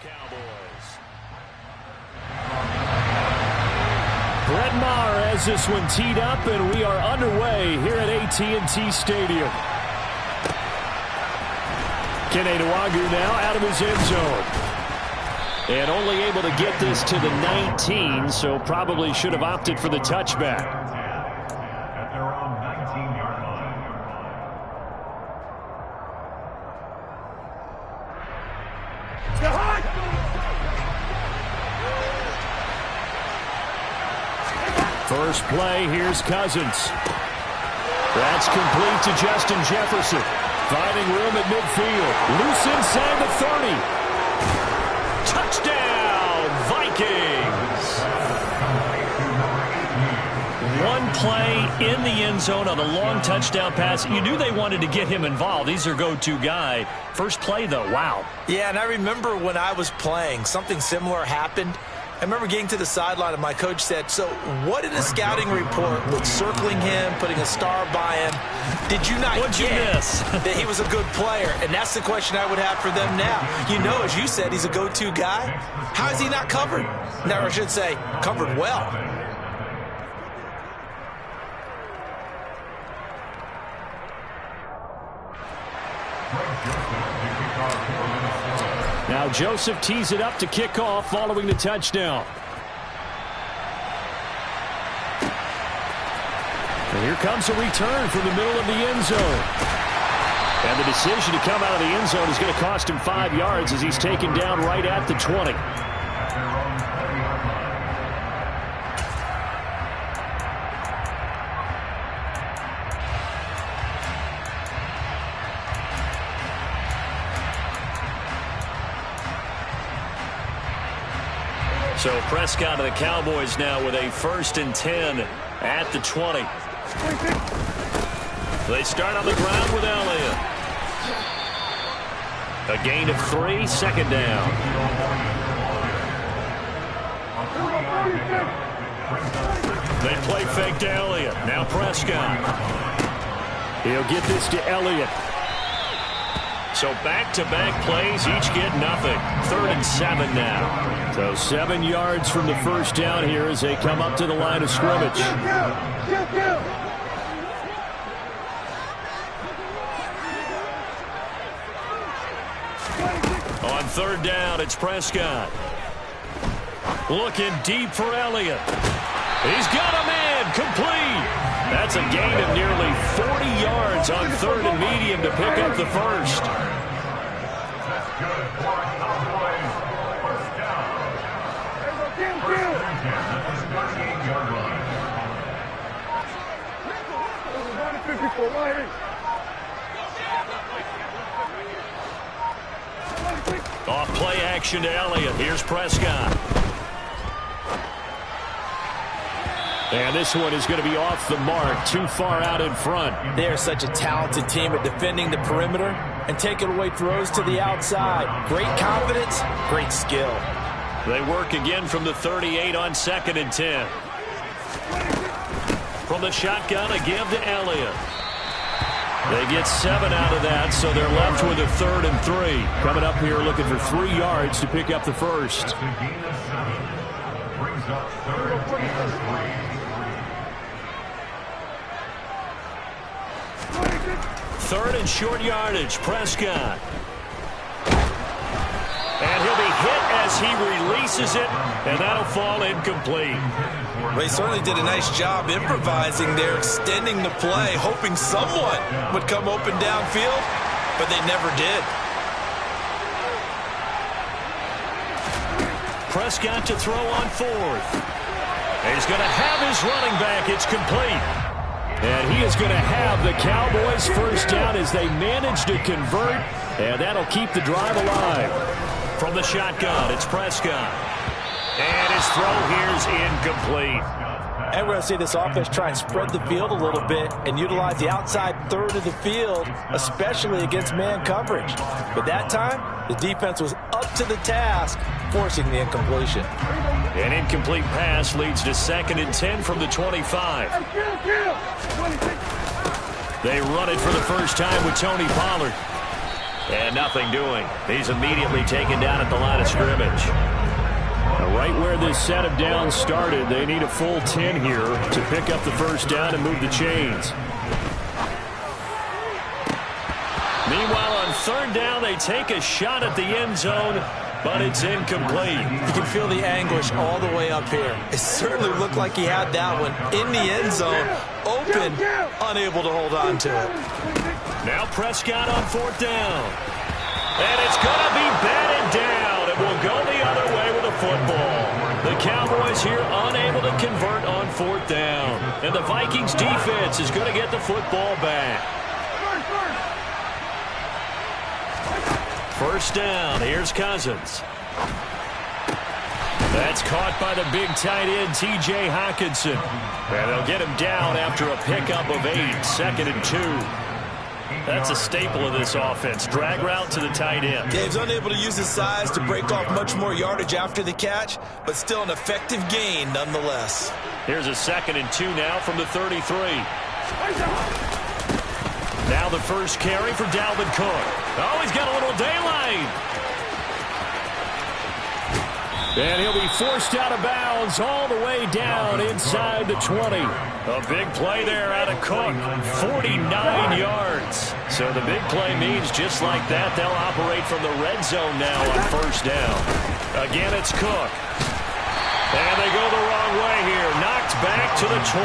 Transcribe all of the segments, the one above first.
Cowboys. Brett Maher has this one teed up, and we are underway here at AT&T Stadium. Kene Nwangwu now out of his end zone. And only able to get this to the 19, so probably should have opted for the touchback. First play, here's Cousins. That's complete to Justin Jefferson. Finding room at midfield. Loose inside the 30. Touchdown, Vikings. One play in the end zone on a long touchdown pass. You knew they wanted to get him involved. He's their go-to guy. First play, though, wow. Yeah, and I remember when I was playing, something similar happened. I remember getting to the sideline and my coach said, so what in the scouting report with circling him, putting a star by him, did you not What'd you miss? that he was a good player? And that's the question I would have for them now. You know, as you said, he's a go-to guy. How is he not covered? Now, I should say, covered well. Now Joseph tees it up to kick off following the touchdown. And here comes a return from the middle of the end zone. And the decision to come out of the end zone is going to cost him 5 yards as he's taken down right at the 20. So Prescott of the Cowboys now with a 1st and 10 at the 20. They start on the ground with Elliott. A gain of 3, 2nd down. They play fake to Elliott. Now Prescott. He'll get this to Elliott. So back-to-back plays, each get nothing. 3rd and 7 now. So 7 yards from the first down here as they come up to the line of scrimmage. On 3rd down, it's Prescott. Looking deep for Elliott. He's got a man, complete. That's a gain of nearly 40 yards on 3rd and medium to pick up the first. Off play action to Elliott. Here's Prescott. And this one is going to be off the mark, too far out in front. They're such a talented team at defending the perimeter and taking away throws to the outside. Great confidence, great skill. They work again from the 38 on 2nd and 10. From the shotgun, a give to Elliott. They get 7 out of that, so they're left with a 3rd and 3. Coming up here looking for 3 yards to pick up the first. Third and short yardage, Prescott. And he'll be hit as he releases it, and that'll fall incomplete. They certainly did a nice job improvising there, extending the play, hoping someone would come open downfield, but they never did. Prescott to throw on 4th. He's going to have his running back. It's complete. And he is going to have the Cowboys' first down as they manage to convert, and that'll keep the drive alive. From the shotgun, it's Prescott. And his throw here's incomplete. And we're going to see this offense try and spread the field a little bit and utilize the outside 3rd of the field, especially against man coverage. But that time, the defense was up to the task, forcing the incompletion. An incomplete pass leads to 2nd and 10 from the 25. They run it for the first time with Tony Pollard. And nothing doing. He's immediately taken down at the line of scrimmage. Now, right where this set of downs started, they need a full 10 here to pick up the first down and move the chains. Meanwhile, on third down, they take a shot at the end zone, but it's incomplete. You can feel the anguish all the way up here. It certainly looked like he had that one in the end zone, open, unable to hold on to it. Now Prescott on fourth down. And it's going to be batted down. It will go the other way with a football. The Cowboys here unable to convert on fourth down. And the Vikings defense is going to get the football back. First down, here's Cousins. That's caught by the big tight end, T.J. Hockenson. And they'll get him down after a pickup of 8, 2nd and 2. That's a staple of this offense. Drag route to the tight end. Yeah, he's unable to use his size to break off much more yardage after the catch, but still an effective gain nonetheless. Here's a 2nd and 2 now from the 33. Now the first carry for Dalvin Cook. Oh, he's got a little daylight. And he'll be forced out of bounds all the way down inside the 20. A big play there out of Cook, 49 yards. So the big play means just like that, they'll operate from the red zone now on first down. Again, it's Cook. And they go the wrong way here. Knocked back to the 20.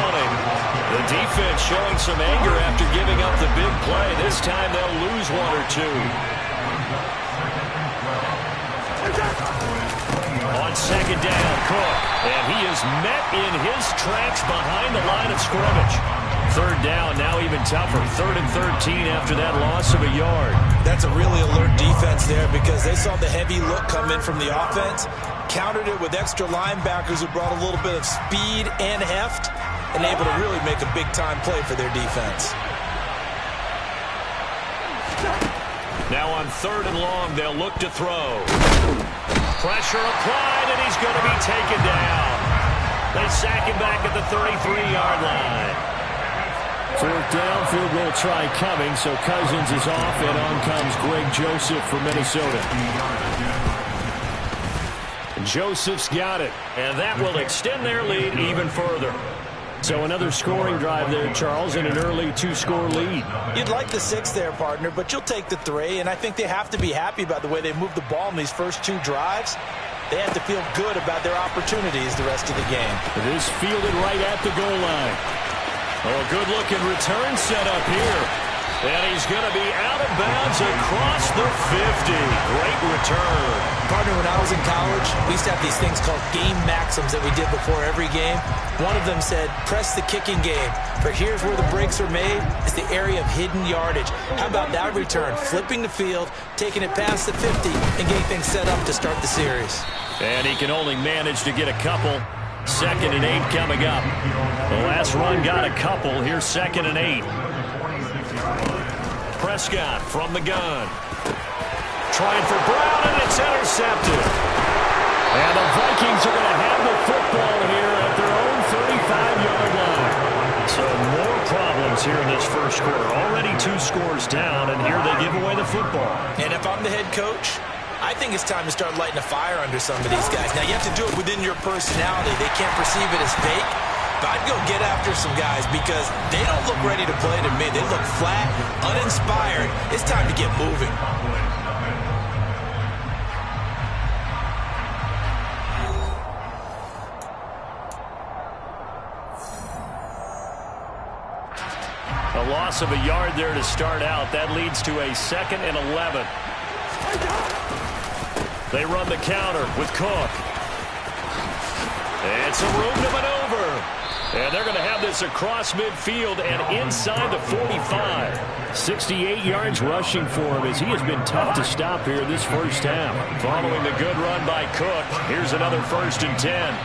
The defense showing some anger after giving up the big play. This time they'll lose 1 or 2. On second down, Cook. And he is met in his tracks behind the line of scrimmage. Third down, now even tougher. 3rd and 13 after that loss of a yard. That's a really alert defense there because they saw the heavy look come in from the offense, countered it with extra linebackers who brought a little bit of speed and heft, and able to really make a big-time play for their defense. Now on 3rd and long, they'll look to throw. Pressure applied, and he's going to be taken down. They sack him back at the 33-yard line. 4th down, field goal try coming, so Cousins is off, and on comes Greg Joseph for Minnesota. Joseph's got it, and that will extend their lead even further. So another scoring drive there, Charles, and an early 2-score lead. You'd like the 6 there, partner, but you'll take the 3, and I think they have to be happy about the way they moved the ball in these first 2 drives. They have to feel good about their opportunities the rest of the game. It is fielded right at the goal line. Oh, a good-looking return set up here. And he's going to be out of bounds across the 50. Great return. Partner, when I was in college, we used to have these things called game maxims that we did before every game. One of them said, press the kicking game. For here's where the breaks are made, is the area of hidden yardage. How about that return? Flipping the field, taking it past the 50, and getting things set up to start the series. And he can only manage to get a couple. 2nd and 8 coming up. The last run got a couple. Here's 2nd and 8. Prescott from the gun. Trying for Brown, and it's intercepted. And the Vikings are going to have the football here at their own 35-yard line. So more problems here in this first quarter. Already 2 scores down, and here they give away the football. And if I'm the head coach, I think it's time to start lighting a fire under some of these guys. Now, you have to do it within your personality. They can't perceive it as fake. But I'd go get after some guys because they don't look ready to play to me. They look flat, uninspired. It's time to get moving. A loss of a yard there to start out. That leads to a 2nd and 11. They run the counter with Cook. It's a room to maneuver. And they're going to have this across midfield and inside the 45. 68 yards rushing for him as he has been tough to stop here this first half. Following the good run by Cook, here's another 1st and 10.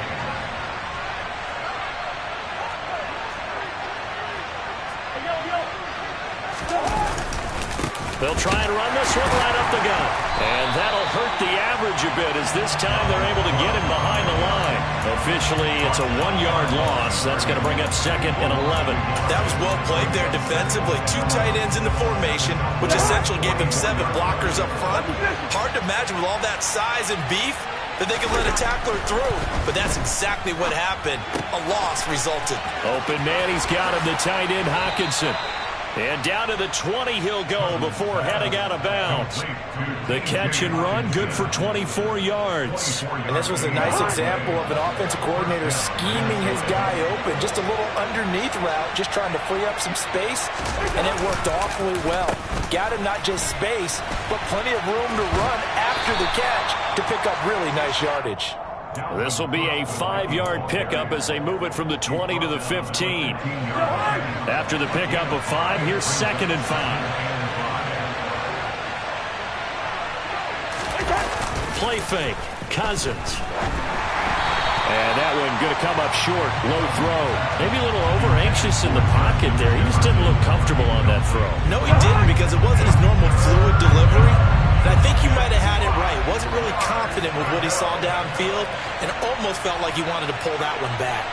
They'll try and run this one right up the gut. And that'll hurt the average a bit as this time they're able to get him behind the line. Officially, it's a 1-yard loss. That's going to bring up 2nd and 11. That was well played there defensively. 2 tight ends in the formation, which essentially gave him 7 blockers up front. Hard to imagine with all that size and beef that they could let a tackler through. But that's exactly what happened. A loss resulted. Open man, he's got him, the tight end Hockenson. And down to the 20 he'll go before heading out of bounds. The catch and run, good for 24 yards. And this was a nice example of an offensive coordinator scheming his guy open. Just a little underneath route, just trying to free up some space. And it worked awfully well. Got him not just space, but plenty of room to run after the catch to pick up really nice yardage. This will be a 5-yard pickup as they move it from the 20 to the 15. After the pickup of 5, here's 2nd and 5. Play fake, Cousins. And that one going to come up short, low throw. Maybe a little over-anxious in the pocket there. He just didn't look comfortable on that throw. No, he didn't, because it wasn't his normal fluid delivery. And I think you might have had it right. Wasn't really confident with what he saw downfield and almost felt like he wanted to pull that one back.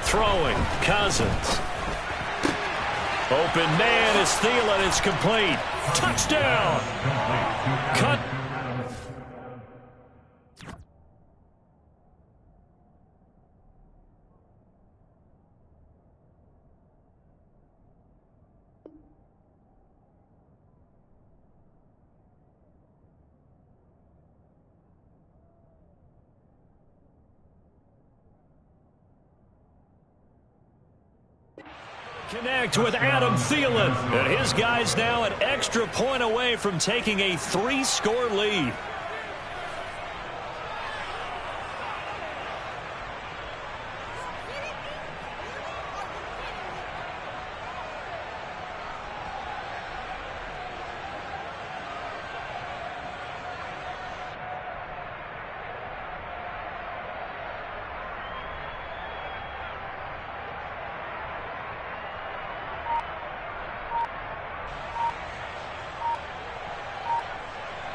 Throwing, Cousins. Open man is Thielen. It's complete. Touchdown. Cut. Connect with Adam Thielen. And his guys now an extra point away from taking a 3-score lead.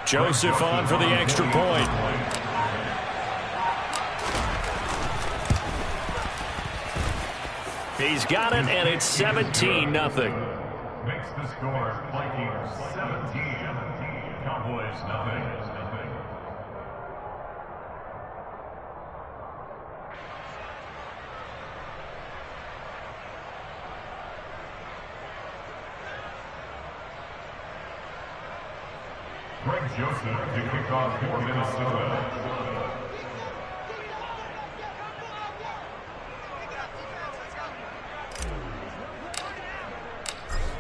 Joseph on for the extra point. He's got it, and it's 17-0. Makes the score Vikings 17, Cowboys nothing. Greg Joseph to kick off for Minnesota.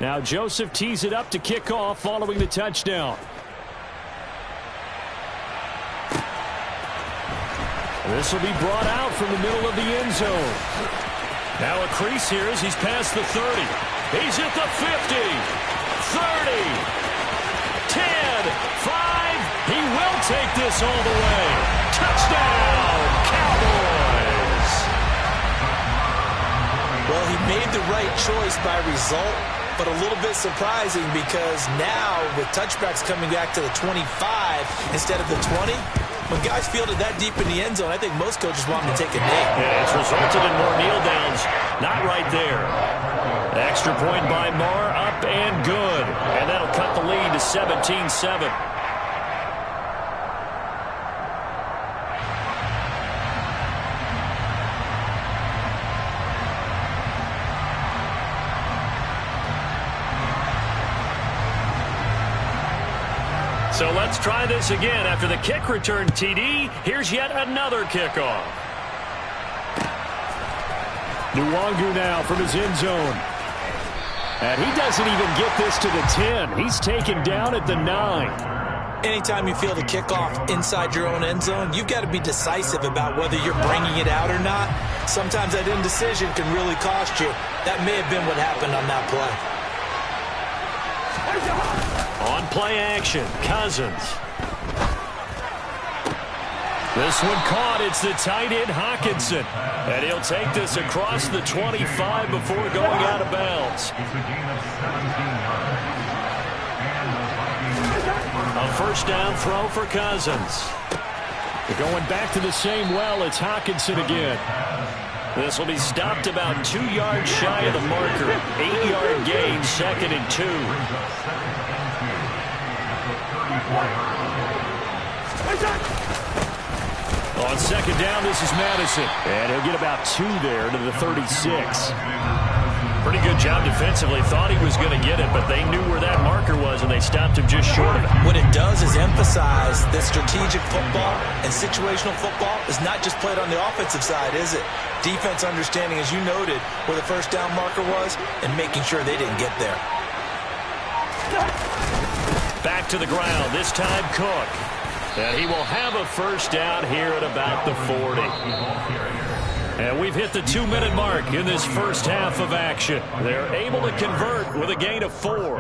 Now Joseph tees it up to kick off following the touchdown. This will be brought out from the middle of the end zone. Now a crease here as he's past the 30. He's at the 50, 30. 10, 5, he will take this all the way. Touchdown, Cowboys. Well, he made the right choice by result, but a little bit surprising because now with touchbacks coming back to the 25 instead of the 20, when guys fielded that deep in the end zone, I think most coaches want them to take a knee. Yeah, it's resulted in more kneel downs. Not right there. Extra point by Marr, up and good. And that'll cut the lead to 17-7. So let's try this again. After the kick return TD, here's yet another kickoff. Nwangu now from his end zone. And he doesn't even get this to the 10. He's taken down at the 9. Anytime you feel the kickoff inside your own end zone, you've got to be decisive about whether you're bringing it out or not. Sometimes that indecision can really cost you. That may have been what happened on that play. On play action, Cousins. This one caught. It's the tight end, Hockenson. And he'll take this across the 25 before going out of bounds. A first down throw for Cousins. They're going back to the same well. It's Hockenson again. This will be stopped about 2 yards shy of the marker. 8-yard gain, 2nd and 2. On second down, this is Madison. And he'll get about 2 there to the 36. Pretty good job defensively. Thought he was going to get it, but they knew where that marker was, and they stopped him just short of it. What it does is emphasize that strategic football and situational football is not just played on the offensive side, is it? Defense understanding, as you noted, where the first down marker was and making sure they didn't get there. Back to the ground, this time Cook. And he will have a first down here at about the 40. And we've hit the 2-minute mark in this first half of action. They're able to convert with a gain of 4.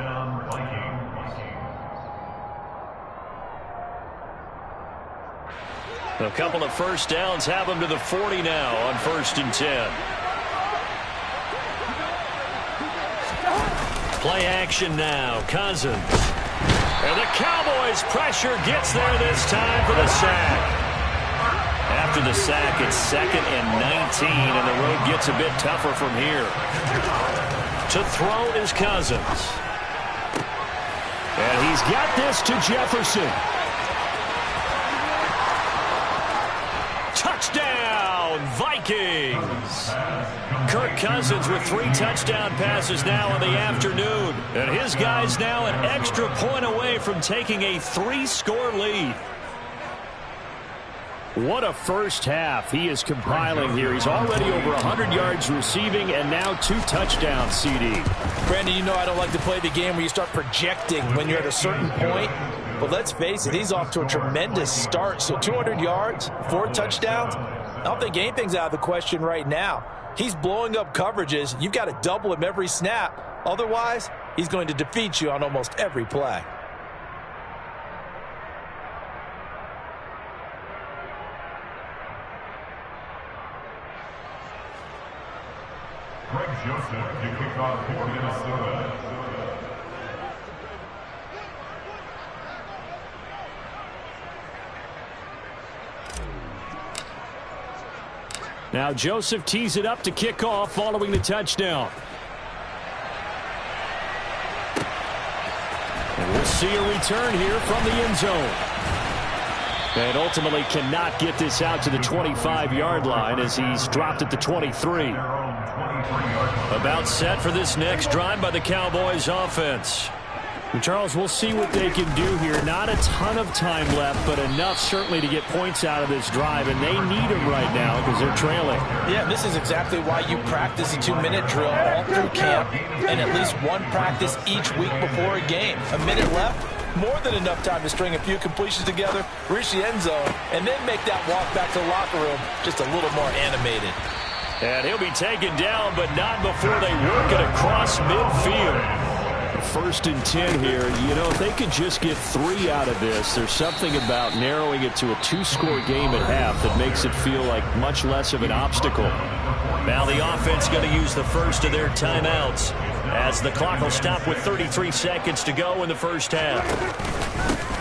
A couple of first downs have them to the 40 now on 1st and 10. Play action now, Cousins. And the Cowboys' pressure gets there this time for the sack. After the sack, it's 2nd and 19, and the road gets a bit tougher from here. To throw is Cousins. And he's got this to Jefferson. Touchdown, Vikings! Kirk Cousins with 3 touchdown passes now in the afternoon. And his guys now an extra point away from taking a 3-score lead. What a first half he is compiling here. He's already over 100 yards receiving and now 2 touchdowns, CD. Brandon, you know I don't like to play the game where you start projecting when you're at a certain point. But let's face it, he's off to a tremendous start. So 200 yards, 4 touchdowns. I don't think anything's out of the question right now. He's blowing up coverages. You've got to double him every snap. Otherwise, he's going to defeat you on almost every play. Greg Joseph to kick off for Minnesota. Now Joseph tees it up to kick off following the touchdown. And we'll see a return here from the end zone. And ultimately cannot get this out to the 25-yard line as he's dropped at the 23. About set for this next drive by the Cowboys offense. And Charles, we'll see what they can do here. Not a ton of time left, but enough certainly to get points out of this drive, and they need them right now because they're trailing. Yeah, this is exactly why you practice a 2-minute drill all through camp and at least one practice each week before a game. A minute left, more than enough time to string a few completions together, reach the end zone, and then make that walk back to the locker room just a little more animated. And he'll be taken down, but not before they work it across midfield. 1st and 10 here. You know, if they could just get 3 out of this, there's something about narrowing it to a 2-score game at half that makes it feel like much less of an obstacle. Now the offense going to use the first of their timeouts as the clock will stop with 33 seconds to go in the first half.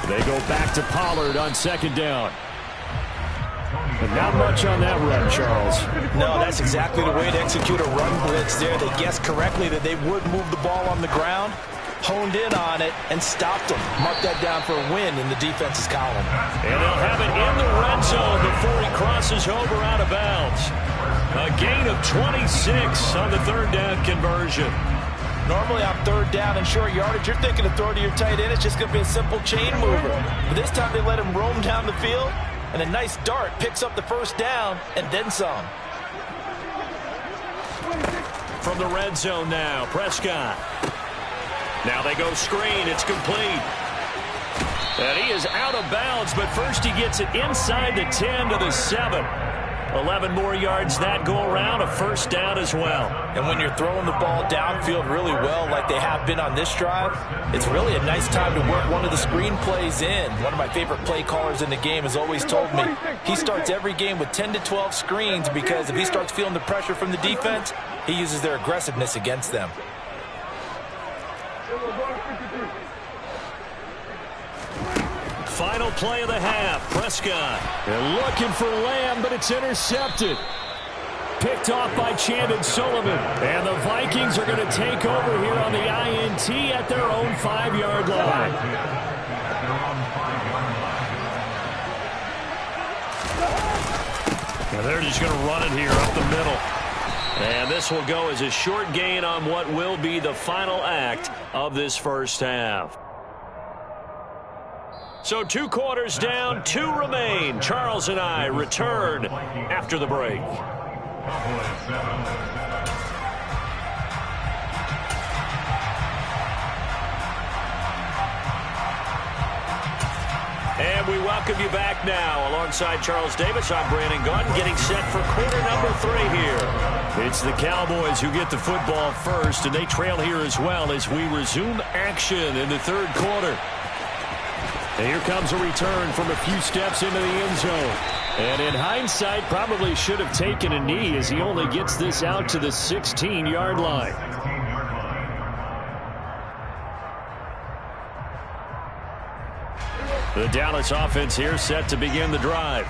They go back to Pollard on 2nd down. But not much on that run, Charles. No, that's exactly the way to execute a run blitz there. They guessed correctly that they would move the ball on the ground, honed in on it, and stopped them. Mark that down for a win in the defense's column. And they'll have it in the red zone before he crosses over out of bounds. A gain of 26 on the 3rd down conversion. Normally on 3rd down and short yardage, you're thinking of throw to your tight end. It's just going to be a simple chain mover. But this time they let him roam down the field. And a nice dart picks up the first down and then some. From the red zone now, Prescott. Now they go screen. It's complete. And he is out of bounds, but first he gets it inside the 10 to the 7. 11 more yards that go around, a first down as well. And when you're throwing the ball downfield really well like they have been on this drive, it's really a nice time to work one of the screen plays in. One of my favorite play callers in the game has always told me he starts every game with 10 to 12 screens because if he starts feeling the pressure from the defense, he uses their aggressiveness against them. Final play of the half. Prescott. They're looking for Lamb, but it's intercepted. Picked off by Chandon Sullivan. And the Vikings are going to take over here on the INT at their own 5-yard line. And they're just going to run it here up the middle. And this will go as a short gain on what will be the final act of this first half. So 2 quarters down, 2 remain. Charles and I return after the break. And we welcome you back now. Alongside Charles Davis, I'm Brandon Gaudin, getting set for quarter number 3 here. It's the Cowboys who get the football first, and they trail here as well as we resume action in the 3rd quarter. And here comes a return from a few steps into the end zone. And in hindsight, probably should have taken a knee as he only gets this out to the 16-yard line. The Dallas offense here set to begin the drive.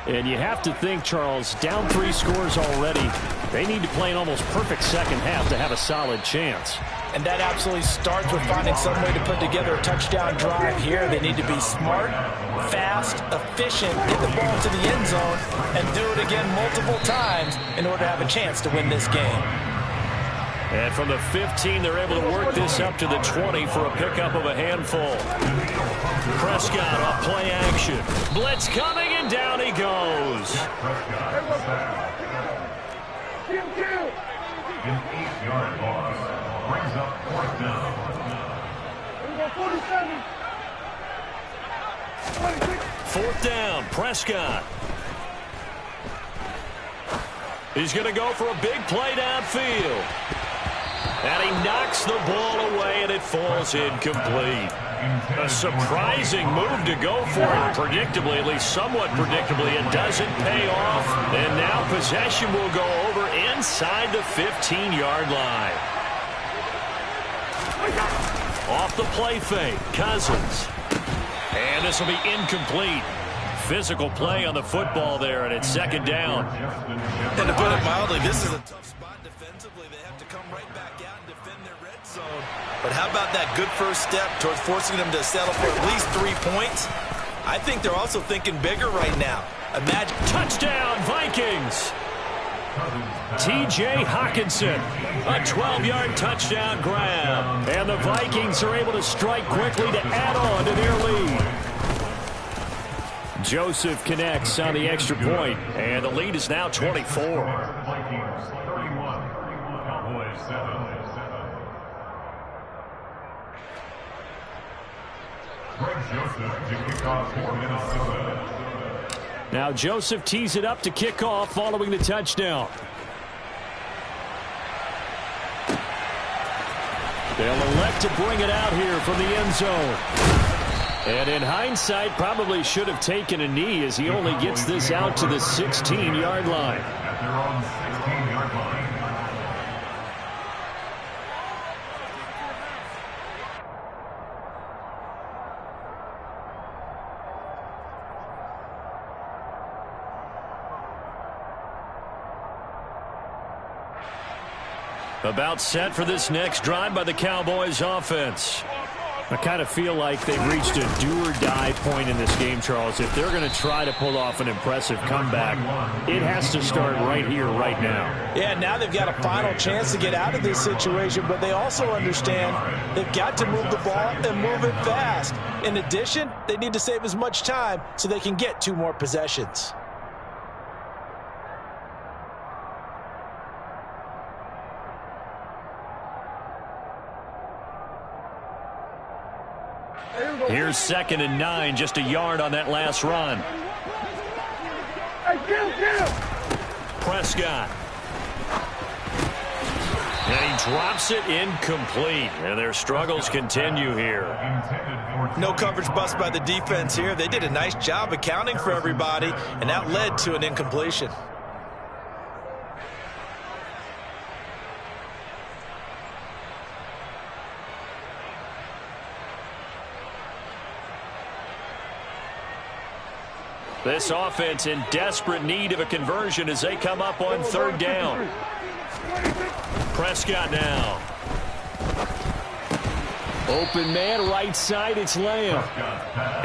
And you have to think, Charles, down 3 scores already. They need to play an almost perfect second half to have a solid chance. And that absolutely starts with finding some way to put together a touchdown drive here. They need to be smart, fast, efficient, get the ball to the end zone, and do it again multiple times in order to have a chance to win this game. And from the 15, they're able to work this up to the 20 for a pickup of a handful. Prescott off play action. Blitz coming, and down he goes. An 8-yard loss brings up 4th down. 4th down, Prescott. He's going to go for a big play downfield. And he knocks the ball away, and it falls incomplete. A surprising move to go for it, predictably, at least somewhat predictably. It doesn't pay off, and now possession will go over inside the 15-yard line. Off the play fake, Cousins. And this will be incomplete. Physical play on the football there, and it's 2nd down. And to put it mildly, this is a tough spot defensively. They have to come right back out and defend their red zone. But how about that good first step towards forcing them to settle for at least 3 points? I think they're also thinking bigger right now. Imagine touchdown, Vikings. T.J. Hockenson, a 12-yard touchdown grab. And the Vikings are able to strike quickly to add on to their lead. Joseph connects on the extra point, and the lead is now 24. Vikings 31, Cowboys 7. Greg Joseph to kick off for Minnesota. Now Joseph tees it up to kick off following the touchdown. They'll elect to bring it out here from the end zone. And in hindsight, probably should have taken a knee as he only gets this out to the 16-yard line. At their own 16-yard line. About set for this next drive by the Cowboys offense. I kind of feel like they've reached a do-or-die point in this game, Charles. If they're going to try to pull off an impressive comeback, it has to start right here, right now. Yeah, now they've got a final chance to get out of this situation, but they also understand they've got to move the ball and move it fast. In addition, they need to save as much time so they can get 2 more possessions. Here's 2nd and 9, just a yard on that last run. Hey, get him! Prescott. And he drops it incomplete. And their struggles continue here. No coverage bust by the defense here. They did a nice job accounting for everybody, and that led to an incompletion. This offense in desperate need of a conversion as they come up on third down. Prescott now. Open man, right side, it's Lamb.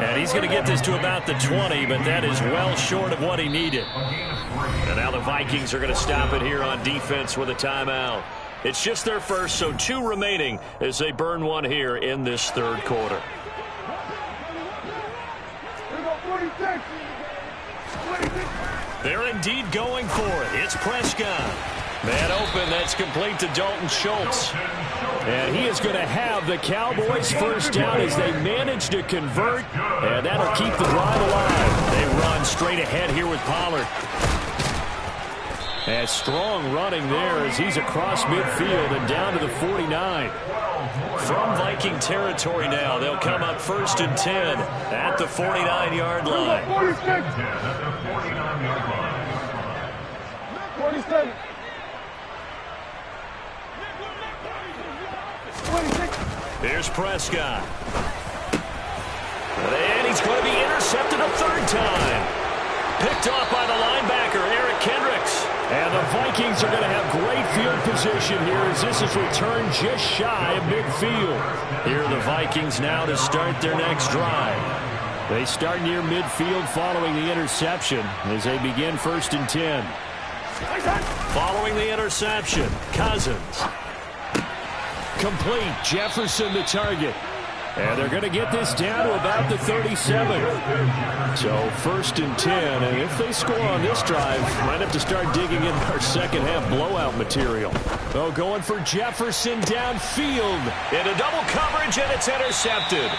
And he's going to get this to about the 20, but that is well short of what he needed. And now the Vikings are going to stop it here on defense with a timeout. It's just their first, so 2 remaining as they burn one here in this third quarter. They're indeed going for it. It's Prescott. Man open, that's complete to Dalton Schultz. And he is going to have the Cowboys first down as they manage to convert. And that'll keep the drive alive. They run straight ahead here with Pollard. And strong running there as he's across midfield and down to the 49. From Viking territory now, they'll come up 1st and 10 at the 49-yard line. 47. Here's Prescott. And he's going to be intercepted a 3rd time. Picked off by the linebacker, Eric Kendricks. And the Vikings are going to have great field position here as this is returned just shy of midfield. Here are the Vikings now to start their next drive. They start near midfield following the interception as they begin 1st and 10. Following the interception, Cousins. Complete, Jefferson the target. And they're going to get this down to about the 37. So 1st and 10, and if they score on this drive, might have to start digging in our second half blowout material. Oh, going for Jefferson downfield. Into double coverage, and it's intercepted.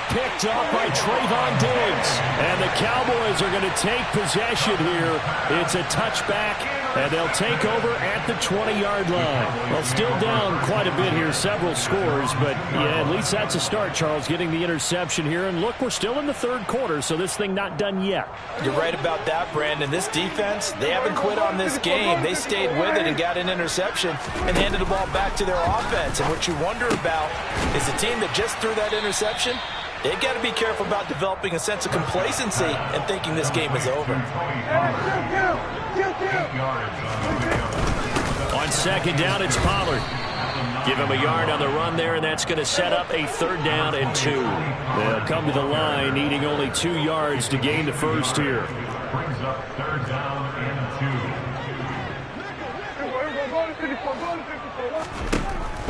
Picked off by Trayvon Diggs. And the Cowboys are going to take possession here. It's a touchback, and they'll take over at the 20-yard line. Well, still down quite a bit here, several scores, but yeah, at least that's a start, Charles, getting the interception here. And look, we're still in the 3rd quarter, so this thing not done yet. You're right about that, Brandon. This defense, they haven't quit on this game. They stayed with it and got an interception and handed the ball back to their offense. And what you wonder about is the team that just threw that interception, they got to be careful about developing a sense of complacency and thinking this game is over. On 2nd down, it's Pollard. Give him a yard on the run there, and that's going to set up a 3rd down and 2. They'll come to the line, needing only 2 yards to gain the first here. Brings up 3rd down and 2.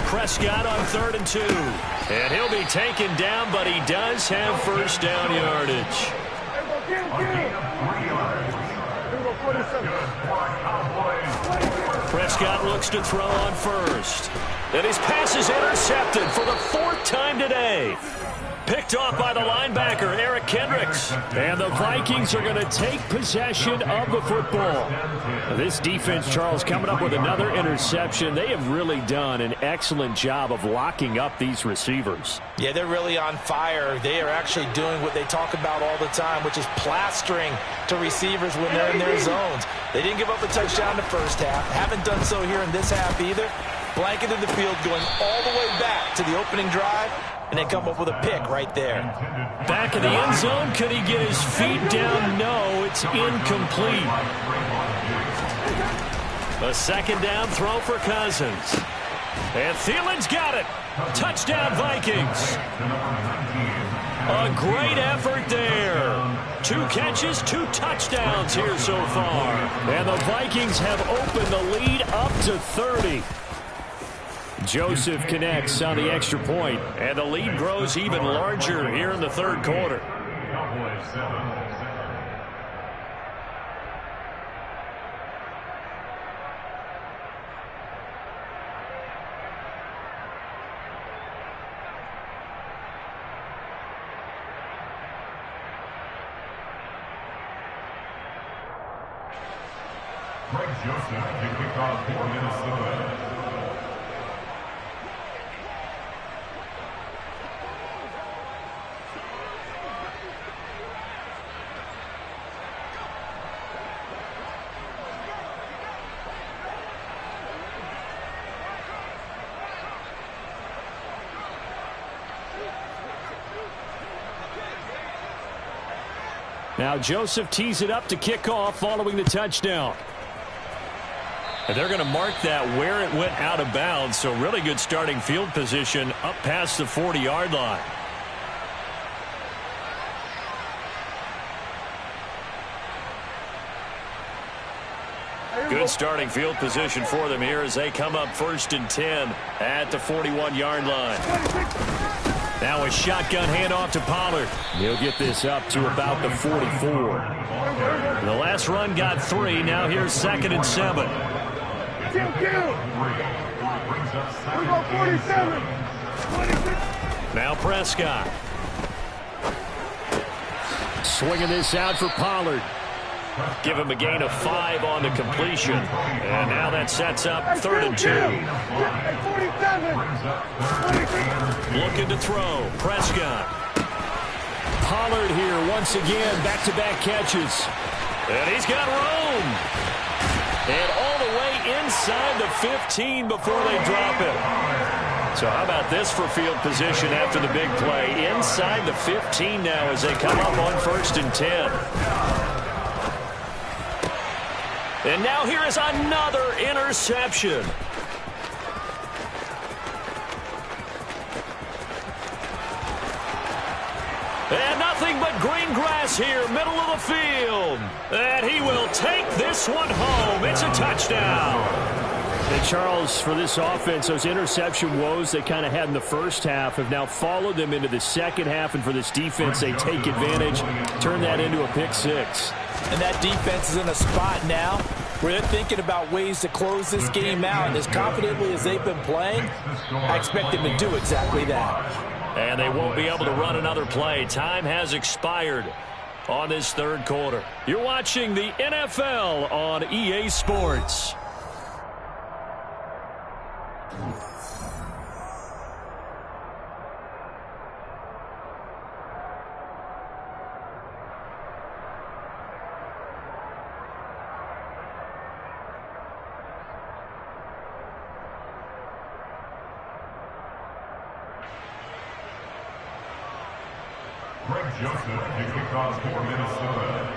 Prescott on 3rd and 2. And he'll be taken down, but he does have first down yardage. Prescott looks to throw on first. And his pass is intercepted for the 4th time today. Picked off by the linebacker, Eric Kendricks. And the Vikings are going to take possession of the football. This defense, Charles, coming up with another interception. They have really done an excellent job of locking up these receivers. Yeah, they're really on fire. They are actually doing what they talk about all the time, which is plastering to receivers when they're in their zones. They didn't give up a touchdown in the first half. Haven't done so here in this half either. Blanketed the field, going all the way back to the opening drive, and they come up with a pick right there. Back in the end zone, could he get his feet down? No, it's incomplete. A 2nd down throw for Cousins. And Thielen's got it. Touchdown, Vikings. A great effort there. 2 catches, 2 touchdowns here so far. And the Vikings have opened the lead up to 30. Joseph connects on the extra point, and the lead grows even larger here in the 3rd quarter. Greg Joseph, the kickoff for Minnesota. Now Joseph tees it up to kick off following the touchdown. And they're going to mark that where it went out of bounds, so really good starting field position up past the 40-yard line. Good starting field position for them here as they come up 1st and 10 at the 41-yard line. Now a shotgun handoff to Pollard. He'll get this up to about the 44. The last run got 3. Now here's 2nd and 7. Now Prescott. Swinging this out for Pollard. Give him a gain of 5 on the completion. And now that sets up 3rd and 2. Looking to throw. Prescott. Pollard here once again. Back-to-back catches. And he's got room. And all the way inside the 15 before they drop it. So how about this for field position after the big play? Inside the 15 now as they come up on 1st and 10. And now here is another interception. And nothing but green grass here, middle of the field. And he will take this one home. It's a touchdown. And Charles, for this offense, those interception woes they kind of had in the first half have now followed them into the second half. And for this defense, they take advantage, turn that into a pick 6. And that defense is in a spot now where they're thinking about ways to close this game out. And as confidently as they've been playing, I expect them to do exactly that. And they won't be able to run another play. Time has expired on this 3rd quarter. You're watching the NFL on EA Sports. Greg Joseph, the kickoff for Minnesota.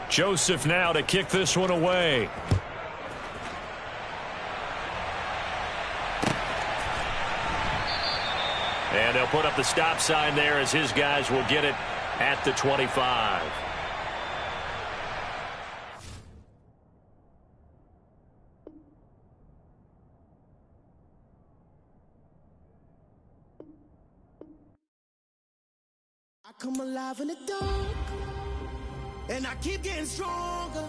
Joseph now to kick this one away. And they'll put up the stop sign there as his guys will get it at the 25. I come alive in the dark, and I keep getting stronger.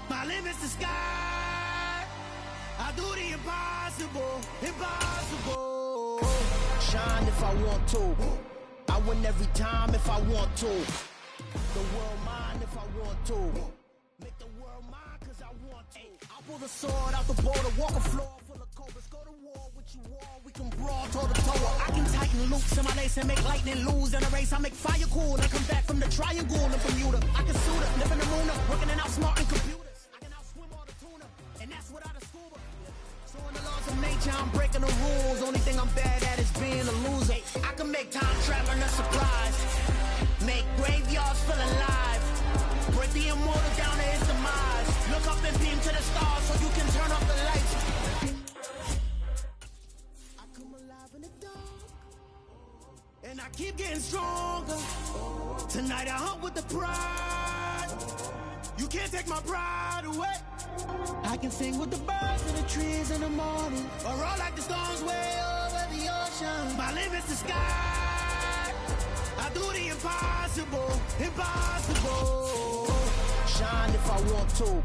My limit's the sky. I do the impossible, impossible. Shine if I want to. I win every time if I want to. The world mine if I want to. Make the world mine cause I want to. I pull the sword out the border, walk a floor full of cobras. Go to war with you all, we can brawl toe to toe. I can tighten loops in my lace and make lightning lose in a race. I make fire cool and come back from the triangle in Bermuda. I can suit up, live in the moon up, working and outsmarting computers. I can outswim all the tuna, and that's without a scuba. So in the laws of nature, I'm breaking the rules. Only thing I'm bad at is being a loser. I can make time traveling a surprise. Make graveyards feel alive. Break the immortal down to his demise. Look up and beam to the stars so you can turn off the lights. I come alive in the dark, and I keep getting stronger. Tonight I hunt with the pride. You can't take my pride away. I can sing with the birds and the trees in the morning, or roll like the storms way over the ocean. My limit's the sky. I do the impossible, impossible. Shine if I want to.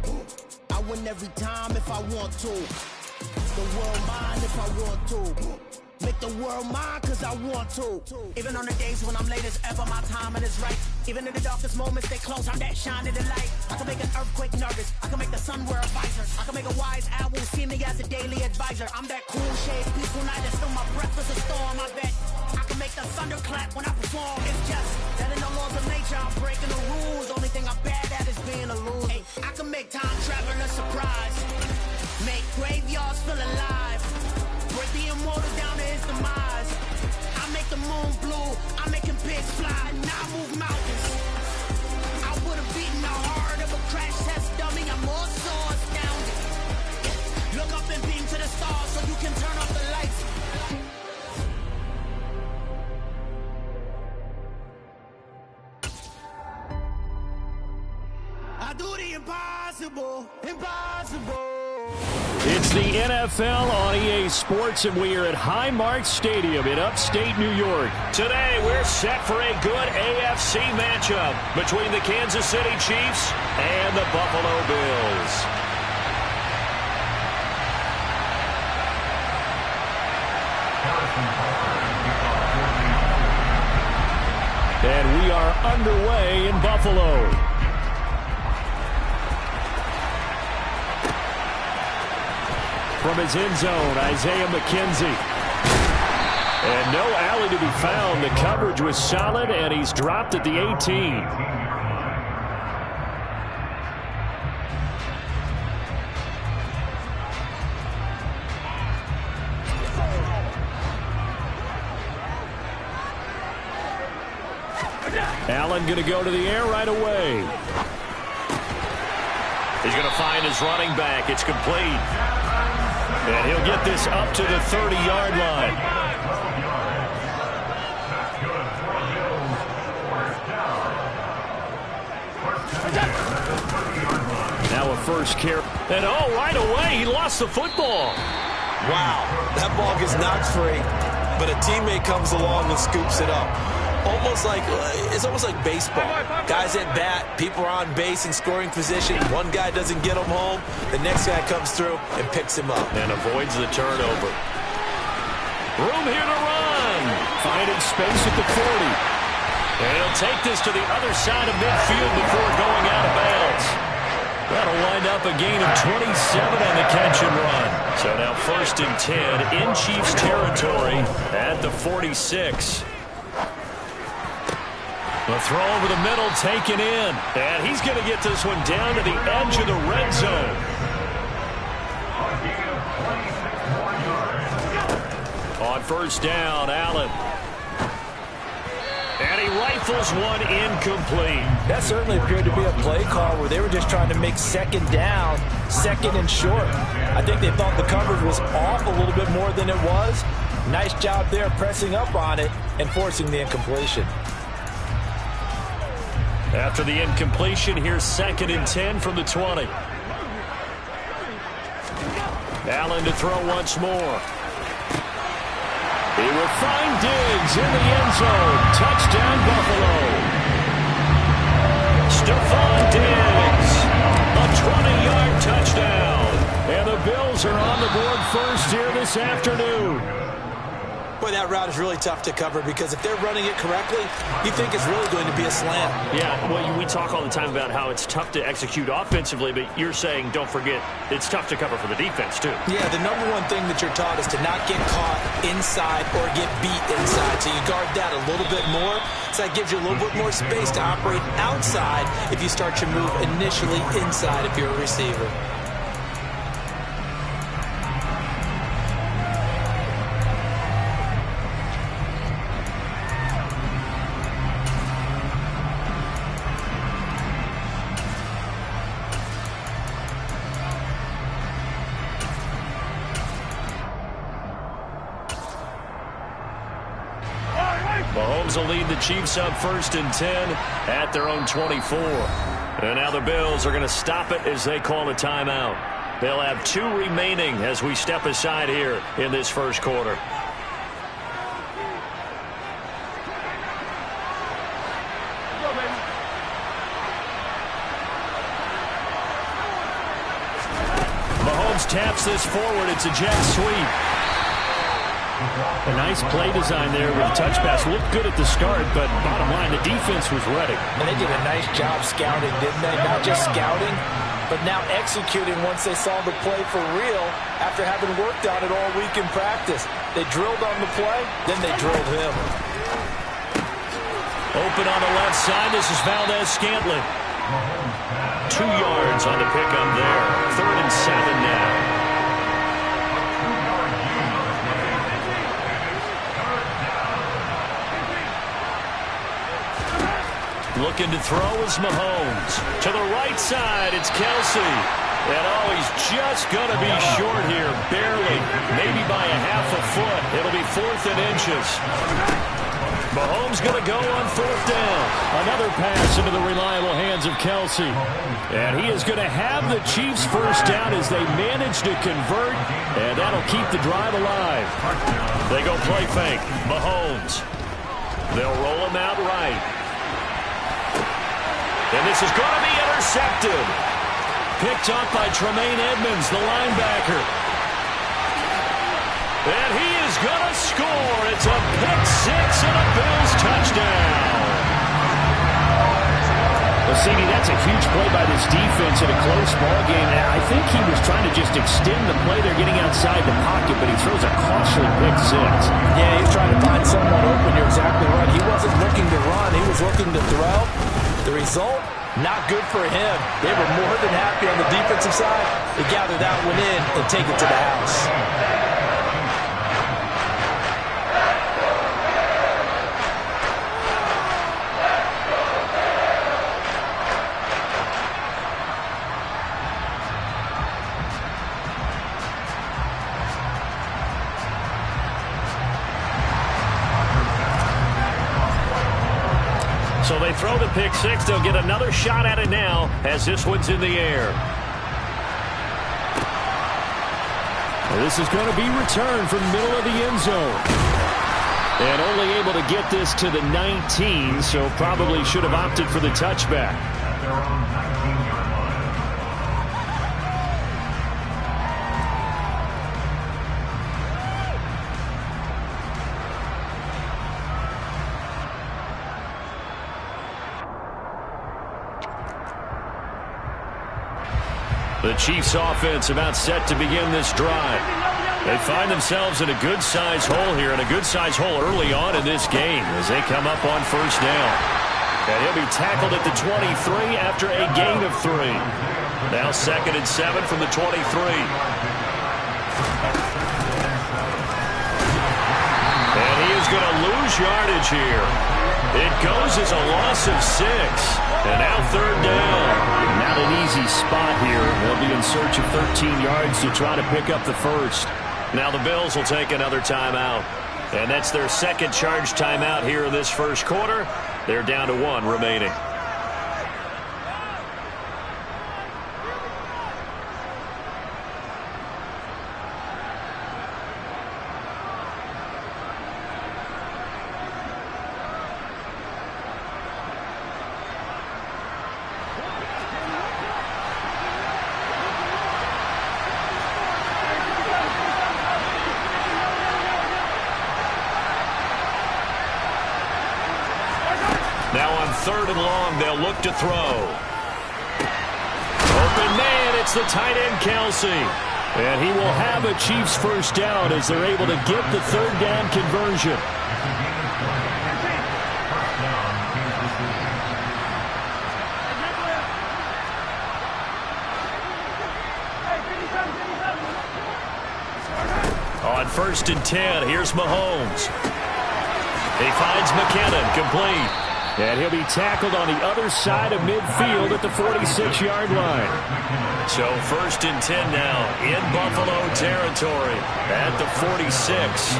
I win every time if I want to. The world mine if I want to. Make the world mine cause I want to. Even on the days when I'm late as ever, my timing is right. Even in the darkest moments, they close, I'm that shine in the light. I can make an earthquake nervous. I can make the sun wear a visor. I can make a wise owl see me as a daily advisor. I'm that cool shade, peaceful night that still my breath is a storm, I bet. I can make the thunder clap when I perform. It's just that in the laws of nature, I'm breaking the rules. Only thing I'm bad at is being a loser. Hey, I can make time travel a surprise. Make graveyards feel alive. Break the immortal down to his demise. I make the moon blue. I make him pigs fly. Now I move mountains. I would have beaten the heart of a crash test dummy. I'm more so astounded. Look up and beam to the stars so you can turn off the lights. I do the impossible, impossible. It's the NFL on EA Sports, and we are at Highmark Stadium in upstate New York. Today, we're set for a good AFC matchup between the Kansas City Chiefs and the Buffalo Bills. And we are underway in Buffalo. From his end zone, Isaiah McKenzie. And no alley to be found. The coverage was solid, and he's dropped at the 18. Allen going to go to the air right away. He's going to find his running back. It's complete. And he'll get this up to the 30-yard line. Now a first carry. And right away, he lost the football. Wow, that ball gets knocked free, but a teammate comes along and scoops it up. It's almost like baseball. Guys at bat, people are on base in scoring position. One guy doesn't get him home. The next guy comes through and picks him up. And avoids the turnover. Room here to run. Finding space at the 40. And he'll take this to the other side of midfield before going out of bounds. That'll wind up a gain of 27 on the catch and run. So now 1st and 10 in Chiefs territory at the 46. The throw over the middle taken in. And he's going to get this one down to the edge of the red zone. On 1st down, Allen. And he rifles one incomplete. That certainly appeared to be a play call where they were just trying to make 2nd down, 2nd and short. I think they thought the coverage was off a little bit more than it was. Nice job there pressing up on it and forcing the incompletion. After the incompletion, here's 2nd and 10 from the 20. Allen to throw once more. He will find Diggs in the end zone. Touchdown, Buffalo. Stephon Diggs. A 20-yard touchdown. And the Bills are on the board first here this afternoon. Boy, that route is really tough to cover because if they're running it correctly, you think it's really going to be a slant. Yeah, well, we talk all the time about how it's tough to execute offensively, but you're saying, don't forget, it's tough to cover for the defense, too. Yeah, the number one thing that you're taught is to not get caught inside or get beat inside. So you guard that a little bit more. So that gives you a little bit more space to operate outside if you start your move initially inside if you're a receiver. Mahomes will lead the Chiefs up 1st and 10 at their own 24. And now the Bills are going to stop it as they call a timeout. They'll have 2 remaining as we step aside here in this first quarter. Mahomes taps this forward. It's a jet sweep. A nice play design there with the touch pass. Looked good at the start, but bottom line, the defense was ready. And they did a nice job scouting, didn't they? Not just scouting, but now executing once they saw the play for real after having worked on it all week in practice. They drilled on the play, then they drilled him. Open on the left side. This is Valdez-Scantling. 2 yards on the pickup there. 3rd and 7 now. Looking to throw is Mahomes. To the right side, it's Kelsey. And oh, he's just going to be short here, barely. Maybe by a half a foot. It'll be 4th and inches. Mahomes going to go on 4th down. Another pass into the reliable hands of Kelsey. And he is going to have the Chiefs first down as they manage to convert. And that'll keep the drive alive. They go play fake. Mahomes. They'll roll him out right. And this is going to be intercepted. Picked up by Tremaine Edmonds, the linebacker. And he is going to score. It's a pick 6 and a Bills touchdown. Well, CD, that's a huge play by this defense in a close ball game. I think he was trying to just extend the play. They're getting outside the pocket, but he throws a costly pick 6. Yeah, he's trying to find someone open. You're exactly right. He wasn't looking to run. He was looking to throw. The result, not good for him. They were more than happy on the defensive side to gather that one in and take it to the house. So they throw the pick 6. They'll get another shot at it now as this one's in the air. This is going to be returned from the middle of the end zone. And only able to get this to the 19, so probably should have opted for the touchback. The Chiefs offense about set to begin this drive. They find themselves in a good-sized hole here, and a good-sized hole early on in this game as they come up on 1st down. And he'll be tackled at the 23 after a gain of 3. Now 2nd and 7 from the 23. And he is going to lose yardage here. It goes as a loss of 6. And now 3rd down. Not an easy spot here. They'll be in search of 13 yards to try to pick up the first. Now the Bills will take another timeout. And that's their 2nd charge timeout here in this 1st quarter. They're down to 1 remaining. Now on 3rd and long, they'll look to throw. Open man, it's the tight end, Kelsey. And he will have a Chiefs first down as they're able to get the 3rd down conversion. On 1st and 10, here's Mahomes. He finds McKinnon, complete. And he'll be tackled on the other side of midfield at the 46-yard line. So 1st and 10 now in Buffalo territory at the 46.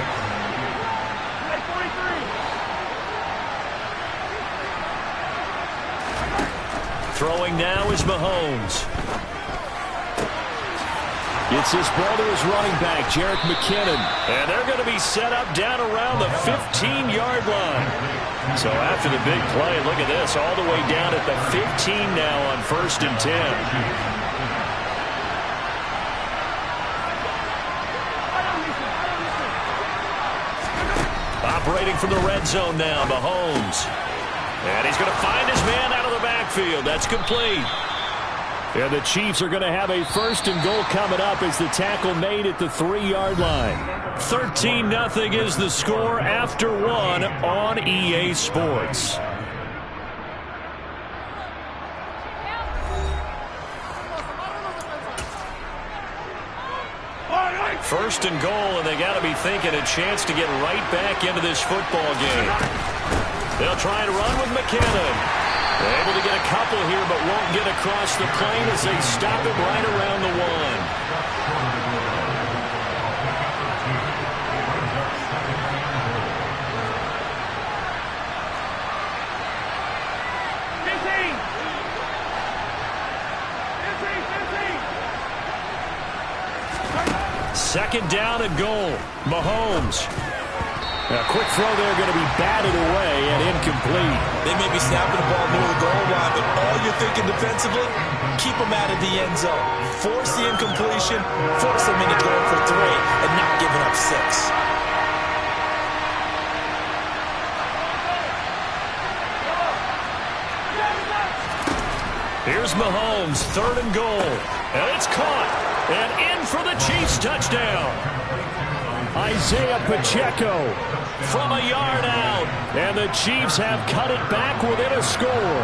Throwing now is Mahomes. Gets this ball to his running back, Jerick McKinnon. And they're going to be set up down around the 15-yard line. So after the big play, look at this, all the way down at the 15 now on 1st and 10. Operating from the red zone now, Mahomes. And he's going to find his man out of the backfield. That's complete. And the Chiefs are going to have a 1st and goal coming up as the tackle made at the 3-yard line. 13-0 is the score after 1 on EA Sports. First and goal, and they got to be thinking a chance to get right back into this football game. They'll try and run with McKinnon. They're able to get a couple here, but won't get across the plane as they stop him right around the 1. Second down and goal. Mahomes. A quick throw there going to be batted away and incomplete. They may be snapping the ball near the goal line, but all you're thinking defensively, keep them out of the end zone. Force the incompletion, force them into going for 3, and not giving up 6. Here's Mahomes, 3rd and goal. And it's caught. And in for the Chiefs touchdown. Isaiah Pacheco from a yard out. And the Chiefs have cut it back within a score.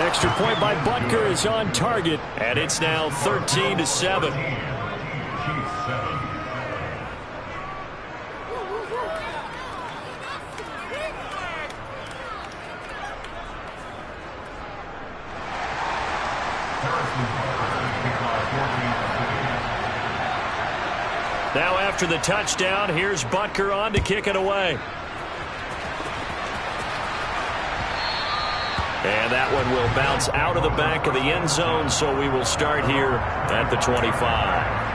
Extra point by Butker is on target. And it's now 13-7. Now after the touchdown, here's Butker on to kick it away. And that one will bounce out of the back of the end zone, so we will start here at the 25.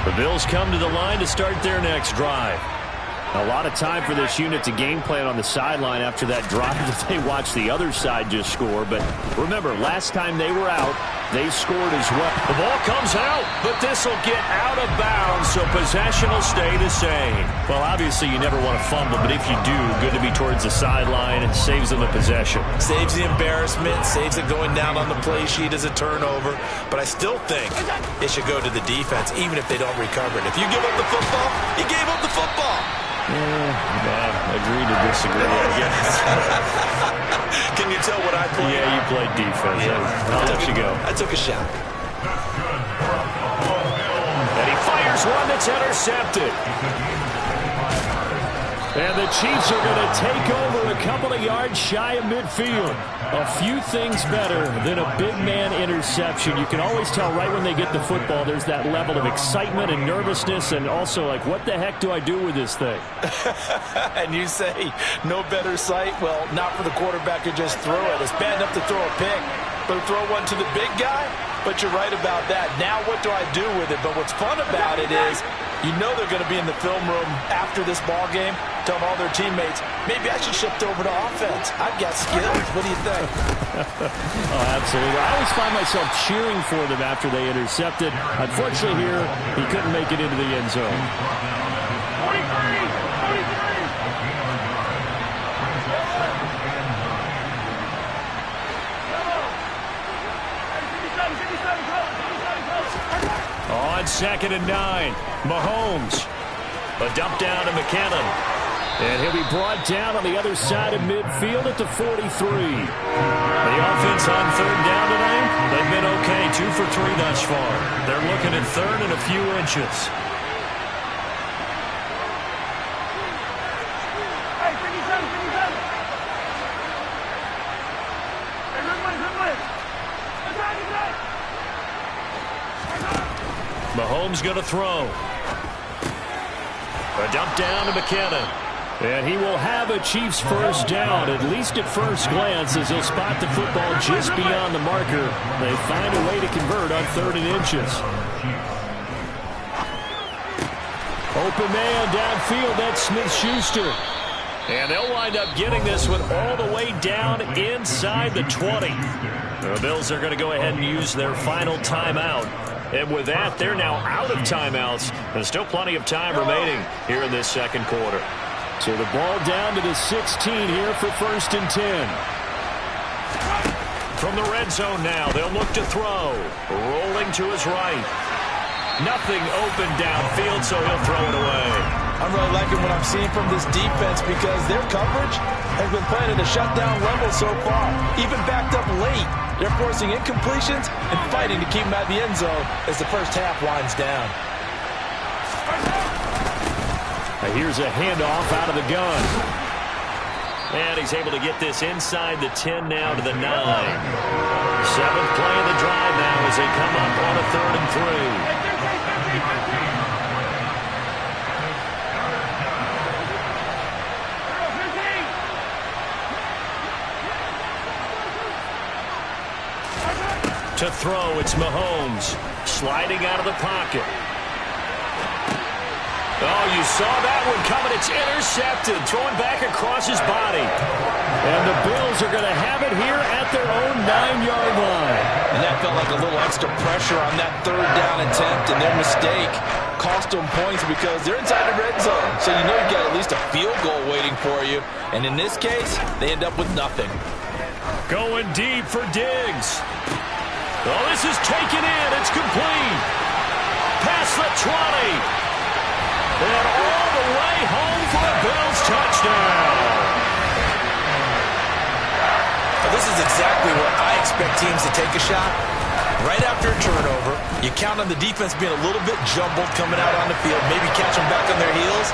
The Bills come to the line to start their next drive. A lot of time for this unit to game plan on the sideline after that drive that they watched the other side just score. But remember, last time they were out, they scored as well. The ball comes out, but this will get out of bounds, so possession will stay the same. Well, obviously, you never want to fumble, but if you do, good to be towards the sideline. It saves them the possession. Saves the embarrassment, saves it going down on the play sheet as a turnover. But I still think it should go to the defense, even if they don't recover it. If you give up the football, you gave up the football. Yeah, agree to disagree, I guess. Can you tell what I played? Yeah, you played defense. Yeah. I'll let you go. I took a shot. And he fires one that's intercepted. And the Chiefs are going to take over a couple of yards shy of midfield. A few things better than a big man interception. You can always tell right when they get the football, there's that level of excitement and nervousness, and also like, what the heck do I do with this thing? And you say, no better sight? Well, not for the quarterback to just throw it. It's bad enough to throw a pick, but throw one to the big guy? But you're right about that. Now what do I do with it? But what's fun about it is, you know they're going to be in the film room after this ball game, telling all their teammates, maybe I should shift over to offense. I've got skills. What do you think? Oh, absolutely. I always find myself cheering for them after they intercepted. Unfortunately here, he couldn't make it into the end zone. 43! On 2nd and 9, Mahomes. A dump down to McKinnon. And he'll be brought down on the other side of midfield at the 43. The offense on 3rd down tonight, they've been okay, 2 for 3 thus far. They're looking at 3rd and a few inches. Mahomes going to throw. A dump down to McKinnon. And he will have a Chiefs first down, at least at first glance, as he'll spot the football just beyond the marker. They find a way to convert on 3rd and inches. Open man downfield, that's Smith-Schuster. And they'll wind up getting this one all the way down inside the 20. The Bills are going to go ahead and use their final timeout. And with that, they're now out of timeouts. There's still plenty of time remaining here in this second quarter. So the ball down to the 16 here for 1st and 10. From the red zone now, they'll look to throw. Rolling to his right. Nothing open downfield, so he'll throw it away. I'm really liking what I'm seeing from this defense because their coverage has been playing at a shutdown level so far. Even backed up late, they're forcing incompletions and fighting to keep them at the end zone as the first half winds down. Here's a handoff out of the gun. And he's able to get this inside the 10 now to the 9. 7th play of the drive now as they come up on a 3rd and 3. To throw, it's Mahomes sliding out of the pocket. Oh, you saw that one coming. It's intercepted, throwing back across his body. And the Bills are going to have it here at their own 9-yard line. And that felt like a little extra pressure on that 3rd down attempt, and their mistake cost them points because they're inside the red zone. So you know you got at least a field goal waiting for you. And in this case, they end up with nothing. Going deep for Diggs. Oh, this is taken in. It's complete. Past the 20. And all the way home for a Bills touchdown. Well, this is exactly where I expect teams to take a shot. Right after a turnover, you count on the defense being a little bit jumbled coming out on the field, maybe catch them back on their heels,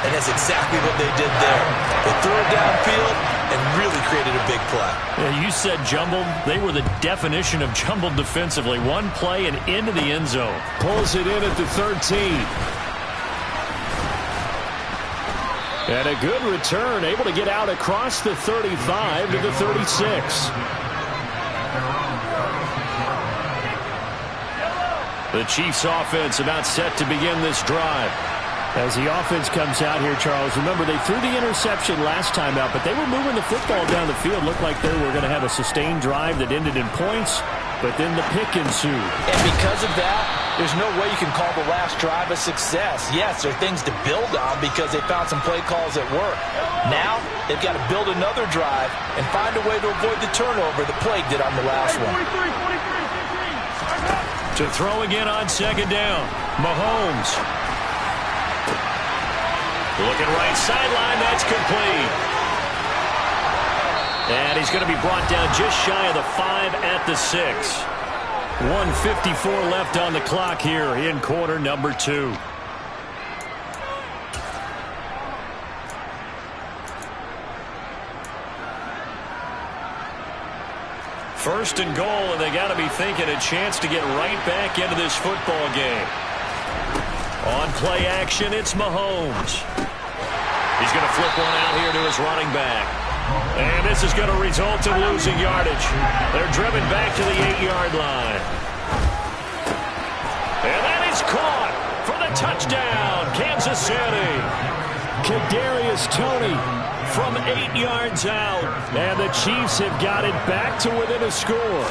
and that's exactly what they did there. They threw it downfield and really created a big play. Yeah, you said jumbled. They were the definition of jumbled defensively. One play and into the end zone. Pulls it in at the 13. And a good return, able to get out across the 35 to the 36. The Chiefs offense about set to begin this drive. As the offense comes out here, Charles, remember they threw the interception last time out, but they were moving the football down the field. Looked like they were going to have a sustained drive that ended in points, but then the pick ensued. And because of that, there's no way you can call the last drive a success. Yes, there are things to build on because they found some play calls that work. Now, they've got to build another drive and find a way to avoid the turnover the plague did on the last one. To throw again on 2nd down, Mahomes. Looking right sideline, that's complete. And he's going to be brought down just shy of the 5 at the 6. 1:54 left on the clock here in quarter number 2. First and goal, and they got to be thinking a chance to get right back into this football game. On play action, it's Mahomes. He's going to flip one out here to his running back. And this is going to result in losing yardage. They're driven back to the 8-yard line. And that is caught for the touchdown, Kansas City. Kadarius Toney from 8 yards out. And the Chiefs have got it back to within a score.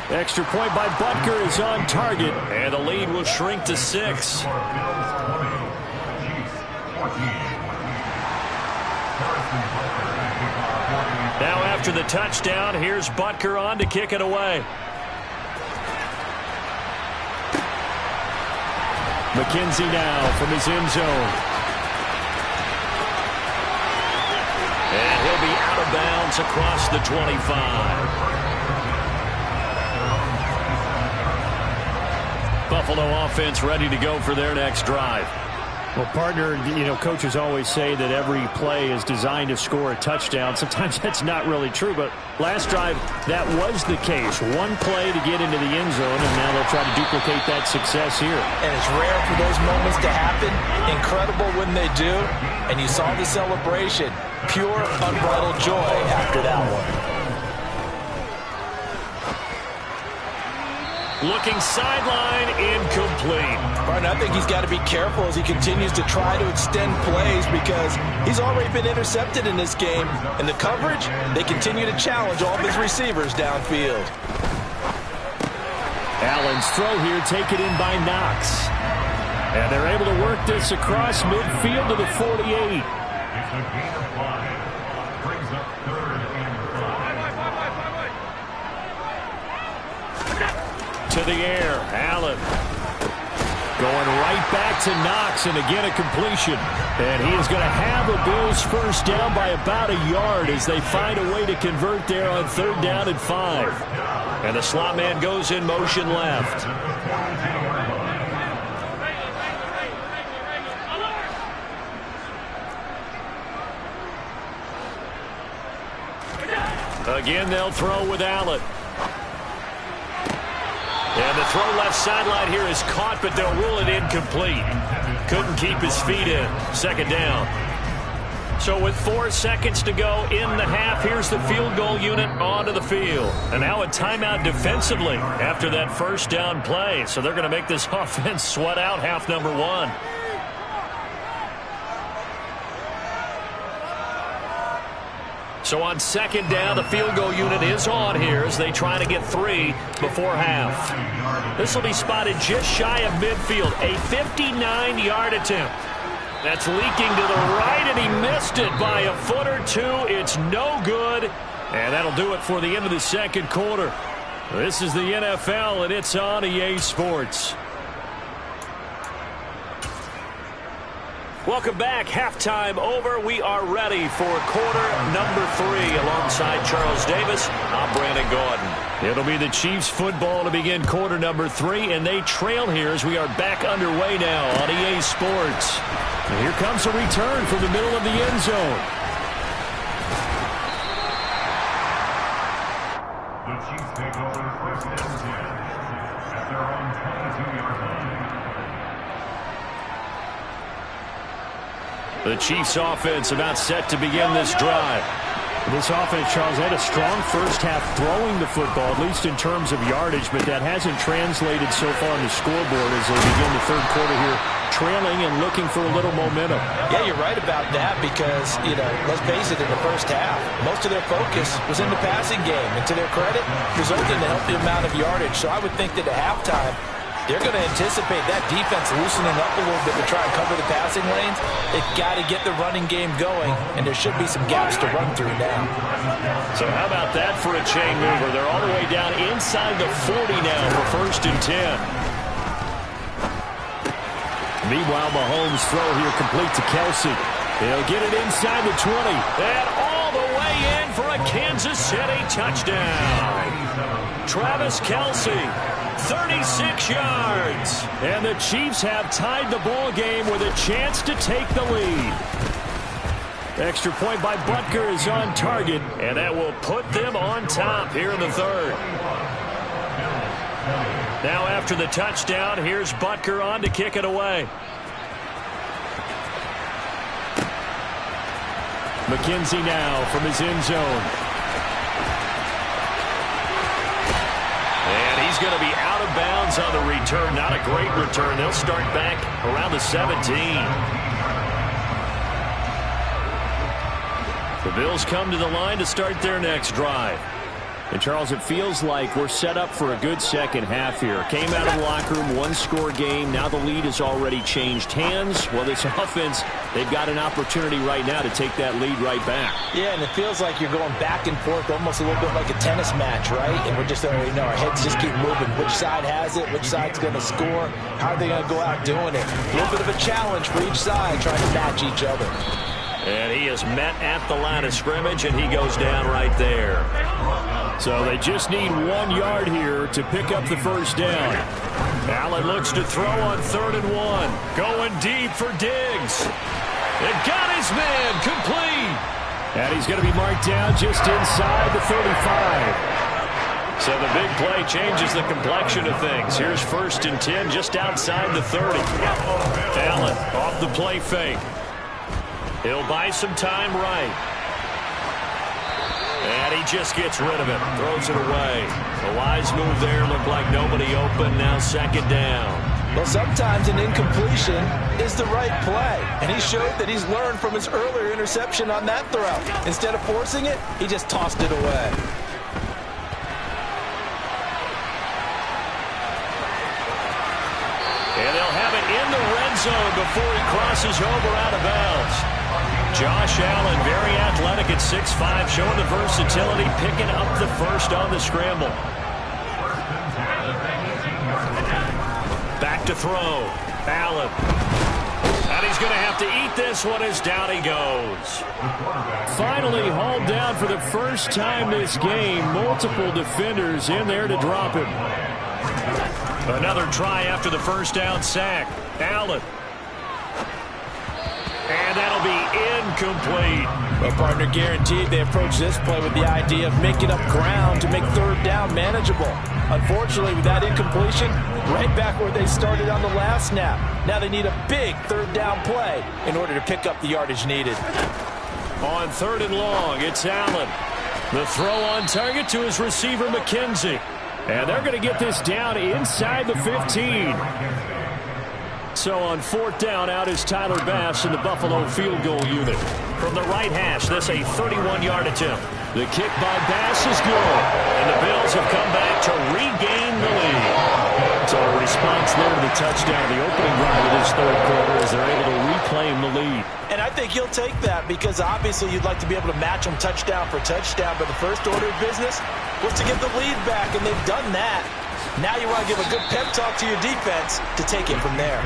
Extra point by Butker is on target. And the lead will shrink to 6. Now after the touchdown, here's Butker on to kick it away. McKenzie now from his end zone. And he'll be out of bounds across the 25. Buffalo offense ready to go for their next drive. Well, partner, you know, coaches always say that every play is designed to score a touchdown. Sometimes that's not really true, but last drive, that was the case. One play to get into the end zone, and now they'll try to duplicate that success here. And it's rare for those moments to happen. Incredible when they do. And you saw the celebration. Pure, unbridled joy after that one. looking sideline, incomplete. Martin, I think he's got to be careful as he continues to try to extend plays because he's already been intercepted in this game. And the coverage, they continue to challenge all of his receivers downfield. Allen's throw here taken in by Knox. And they're able to work this across midfield to the 48. It's a gain of 5. Brings up 3rd and 5. To the air, Allen. Going right back to Knox, and again a completion. And he is going to have a Bills first down by about a yard as they find a way to convert there on 3rd down and 5. And the slot man goes in motion left. Again, they'll throw with Allen. And the throw left sideline here is caught, but they'll rule it incomplete. Couldn't keep his feet in. 2nd down. So with 4 seconds to go in the half, here's the field goal unit onto the field. And now a timeout defensively after that first down play. So they're going to make this offense sweat out half number 1. So on 2nd down, the field goal unit is on here as they try to get 3 before half. This will be spotted just shy of midfield. A 59-yard attempt. That's leaking to the right, and he missed it by a foot or 2. It's no good. And that'll do it for the end of the 2nd quarter. This is the NFL, and it's on EA Sports. Welcome back. Halftime over. We are ready for quarter number 3 alongside Charles Davis. I'm Brandon Gordon. It'll be the Chiefs football to begin quarter number 3, and they trail here as we are back underway now on EA Sports. And here comes a return from the middle of the end zone. The Chiefs take over 1st and 10 at their own 22-yard line. The Chiefs offense about set to begin this drive. This offense, Charles, had a strong first half throwing the football, at least in terms of yardage, but that hasn't translated so far on the scoreboard as they begin the 3rd quarter here, trailing and looking for a little momentum. Yeah, you're right about that because, let's face it, in the first half, most of their focus was in the passing game. And to their credit, resulted in a healthy amount of yardage. So I would think that at halftime, they're going to anticipate that defense loosening up a little bit to try and cover the passing lanes. They've got to get the running game going, and there should be some gaps to run through now. So how about that for a chain mover? They're all the way down inside the 40 now for 1st and 10. Meanwhile, Mahomes' throw here complete to Kelsey. He'll get it inside the 20. And all the way in for a Kansas City touchdown. Travis Kelce. 36 yards. And the Chiefs have tied the ball game with a chance to take the lead. Extra point by Butker is on target, and that will put them on top here in the 3rd. Now after the touchdown, here's Butker on to kick it away. McKenzie now from his end zone. And he's going to be out of bounds on the return. Not a great return. They'll start back around the 17. The Bills come to the line to start their next drive. And, Charles, it feels like we're set up for a good second half here. Came out of the locker room, one-score game. Now the lead has already changed hands. Well, this offense, they've got an opportunity right now to take that lead right back. Yeah, and it feels like you're going back and forth almost a little bit like a tennis match, right? And we're just already know our heads just keep moving. Which side has it? Which side's going to score? How are they going to go out doing it? A little bit of a challenge for each side trying to match each other. And he is met at the line of scrimmage, and he goes down right there. So they just need 1 yard here to pick up the first down. Allen looks to throw on 3rd and 1. Going deep for Diggs. It got his man complete. And he's going to be marked down just inside the 35. So the big play changes the complexion of things. Here's 1st and 10 just outside the 30. Allen off the play fake. He'll buy some time right. And he just gets rid of it. Throws it away. A wise move there. Looked like nobody open. Now second down. Well, sometimes an incompletion is the right play. And he showed that he's learned from his earlier interception on that throw. Instead of forcing it, he just tossed it away. And they'll have it in the red zone before he crosses over out of bounds. Josh Allen, very athletic at 6'5", showing the versatility, picking up the first on the scramble. Back to throw. Allen. And he's going to have to eat this one as down he goes. Finally hauled down for the first time this game. Multiple defenders in there to drop him. Another try after the first down sack. Allen. And that'll be incomplete. Well, partner, guaranteed they approach this play with the idea of making up ground to make third down manageable. Unfortunately, with that incompletion, right back where they started on the last snap. Now they need a big third down play in order to pick up the yardage needed. On third and long, it's Allen. The throw on target to his receiver, McKenzie. And they're going to get this down inside the 15. So on fourth down, out is Tyler Bass in the Buffalo field goal unit. From the right hash, this a 31-yard attempt. The kick by Bass is good. And the Bills have come back to regain the lead. So a response there to the touchdown, the opening drive of this third quarter, as they're able to reclaim the lead. And I think he'll take that because obviously you'd like to be able to match them touchdown for touchdown, but the first order of business was to get the lead back, and they've done that. Now you want to give a good pep talk to your defense to take it from there.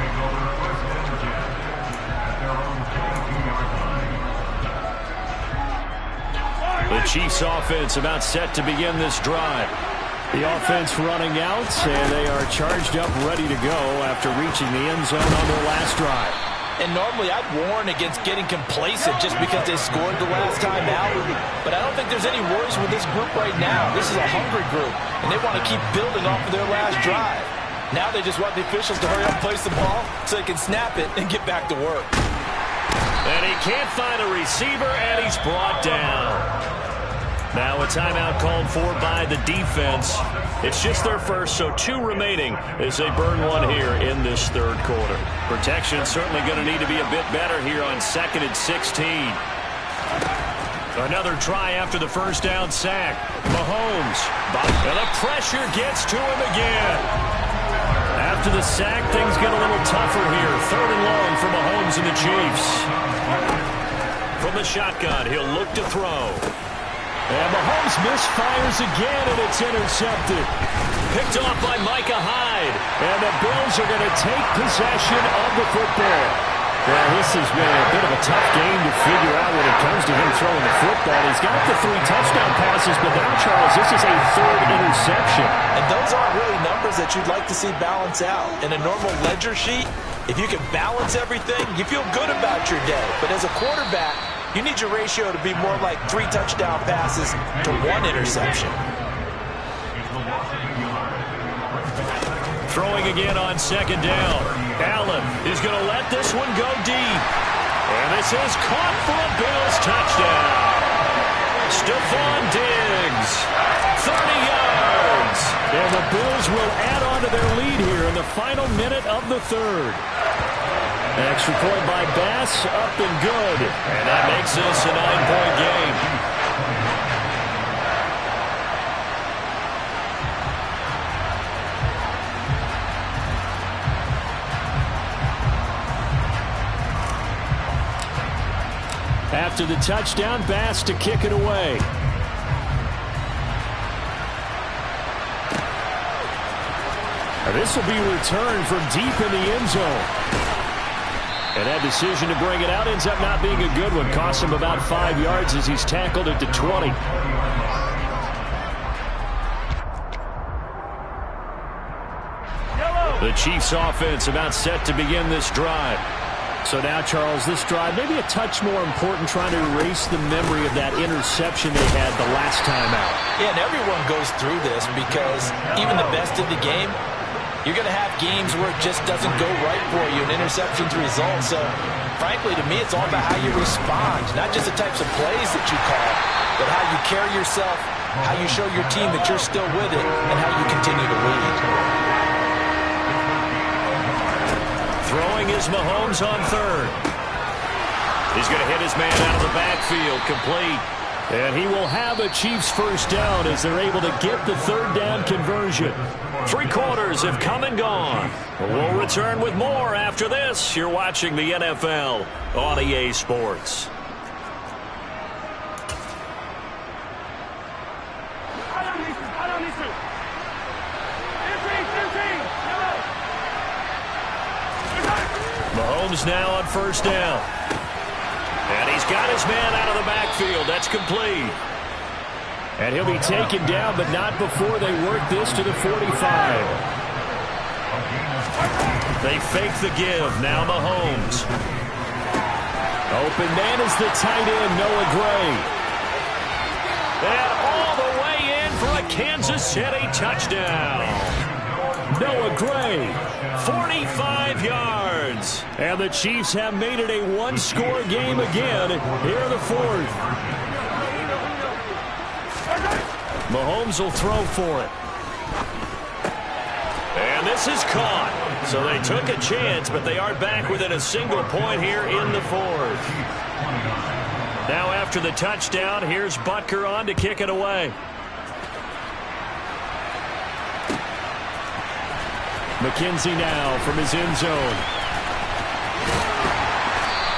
The Chiefs offense about set to begin this drive. The offense running out, and they are charged up, ready to go after reaching the end zone on their last drive. And normally I'd warn against getting complacent just because they scored the last time out. But I don't think there's any worries with this group right now. This is a hungry group, and they want to keep building off of their last drive. Now they just want the officials to hurry up and place the ball so they can snap it and get back to work. And he can't find a receiver, and he's brought down. Now a timeout called for by the defense. It's just their first, so 2 remaining as they burn one here in this third quarter. Protection certainly going to need to be a bit better here on 2nd and 16. Another try after the first down sack. Mahomes. And the pressure gets to him again. After the sack, things get a little tougher here. 3rd and long for Mahomes and the Chiefs. From the shotgun, he'll look to throw. And Mahomes misfires again, and it's intercepted. Picked off by Micah Hyde. And the Bills are going to take possession of the football. Well, this has been a bit of a tough game to figure out when it comes to him throwing the football. He's got the 3 touchdown passes, but now, Charles, this is a 3rd interception. And those aren't really numbers that you'd like to see balance out. In a normal ledger sheet, if you can balance everything, you feel good about your day. But as a quarterback, you need your ratio to be more like 3 touchdown passes to 1 interception. Throwing again on 2nd down. Allen is going to let this one go deep. And this is caught for a Bills touchdown. Stephon Diggs, 30 yards. And the Bills will add on to their lead here in the final minute of the 3rd. Extra point by Bass, up and good. And that makes this a 9-point game. After the touchdown, Bass to kick it away. This will be returned from deep in the end zone. And that decision to bring it out ends up not being a good one. Costs him about 5 yards as he's tackled at the 20. The Chiefs offense about set to begin this drive. So now, Charles, this drive maybe a touch more important, trying to erase the memory of that interception they had the last time out. Yeah, and everyone goes through this because even the best in the game, you're going to have games where it just doesn't go right for you, and interceptions result. So frankly, to me, it's all about how you respond, not just the types of plays that you call, but how you carry yourself, how you show your team that you're still with it, and how you continue to lead. Throwing is Mahomes on third. He's going to hit his man out of the backfield, complete. And he will have a Chiefs first down as they're able to get the third down conversion. 3 quarters have come and gone. We'll return with more after this. You're watching the NFL on EA Sports. Mahomes now on first down. And he's got his man out of the backfield. That's complete. And he'll be taken down, but not before they work this to the 45. They fake the give. Now Mahomes. Open man is the tight end, Noah Gray. And all the way in for a Kansas City touchdown. Noah Gray, 45 yards. And the Chiefs have made it a one-score game again here in the fourth. Mahomes will throw for it. And this is caught. So they took a chance, but they are back within a single point here in the fourth. Now after the touchdown, here's Butker on to kick it away. McKenzie now from his end zone.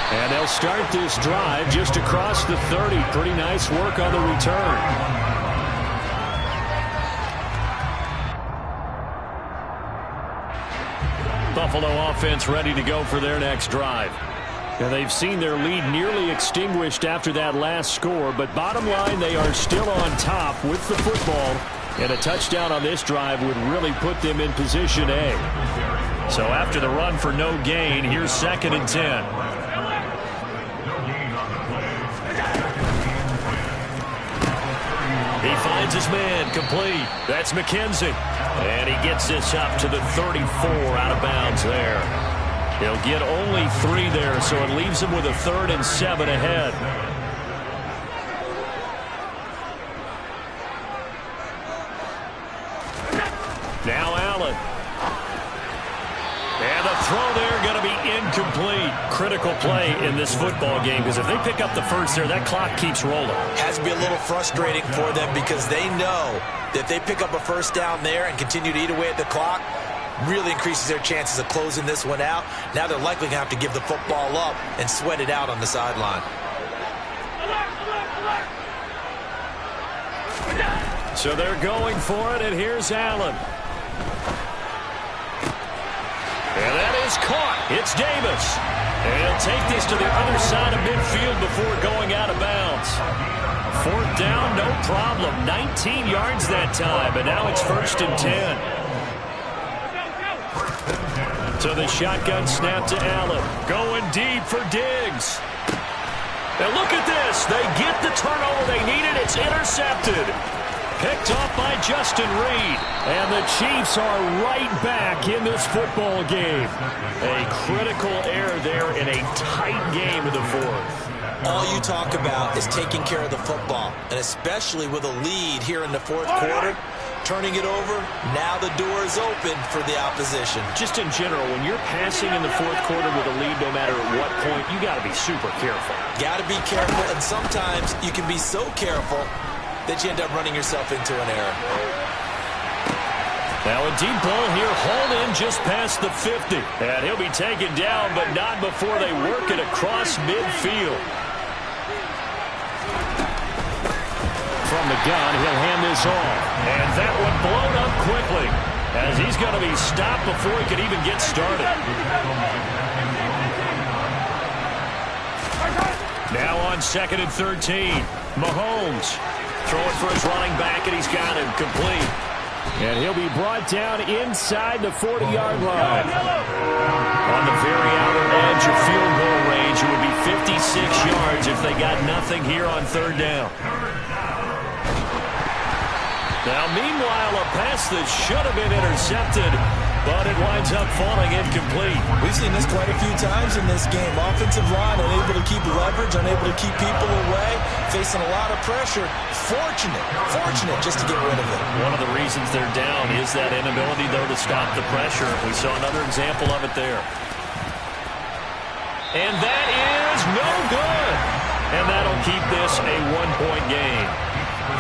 And they'll start this drive just across the 30. Pretty nice work on the return. Buffalo offense ready to go for their next drive. And they've seen their lead nearly extinguished after that last score, but bottom line, they are still on top with the football. And a touchdown on this drive would really put them in position A. So after the run for no gain, here's 2nd and 10. He finds his man, complete. That's McKenzie. And he gets this up to the 34, out of bounds there. He'll get only 3 there, so it leaves him with a 3rd and 7 ahead. Now Allen. And the throw there going to be incomplete. Critical play in this football game, because if they pick up the first there, that clock keeps rolling. Has to be a little frustrating for them because they know that if they pick up a first down there and continue to eat away at the clock, really increases their chances of closing this one out. Now they're likely going to have to give the football up and sweat it out on the sideline. So they're going for it, and here's Allen. And that is caught. It's Davis. And he'll take this to the other side of midfield before going out of bounds. 4th down, no problem. 19 yards that time, but now it's 1st and 10. So the shotgun snap to Allen. Going deep for Diggs. Now look at this. They get the turnover they needed. It's intercepted. Picked off by Justin Reed. And the Chiefs are right back in this football game. A critical error there in a tight game of the fourth. All you talk about is taking care of the football, and especially with a lead here in the fourth quarter, turning it over, now the door is open for the opposition. Just in general, when you're passing in the fourth quarter with a lead, no matter at what point, you got to be super careful. Got to be careful, and sometimes you can be so careful that you end up running yourself into an error. Now a deep ball here, hauled in just past the 50. And he'll be taken down, but not before they work it across midfield. From the gun, he'll hand this off. And that one blown up quickly, as he's going to be stopped before he could even get started. Now on 2nd and 13, Mahomes throwing for his running back, and he's got him complete. And he'll be brought down inside the 40-yard line. On the very outer edge of field goal range, it would be 56 yards if they got nothing here on 3rd down. Now, meanwhile, a pass that should have been intercepted but it winds up falling incomplete. We've seen this quite a few times in this game. Offensive line unable to keep leverage, unable to keep people away, facing a lot of pressure. Fortunate just to get rid of it. One of the reasons they're down is that inability, though, to stop the pressure. We saw another example of it there. And that is no good. And that'll keep this a one-point game.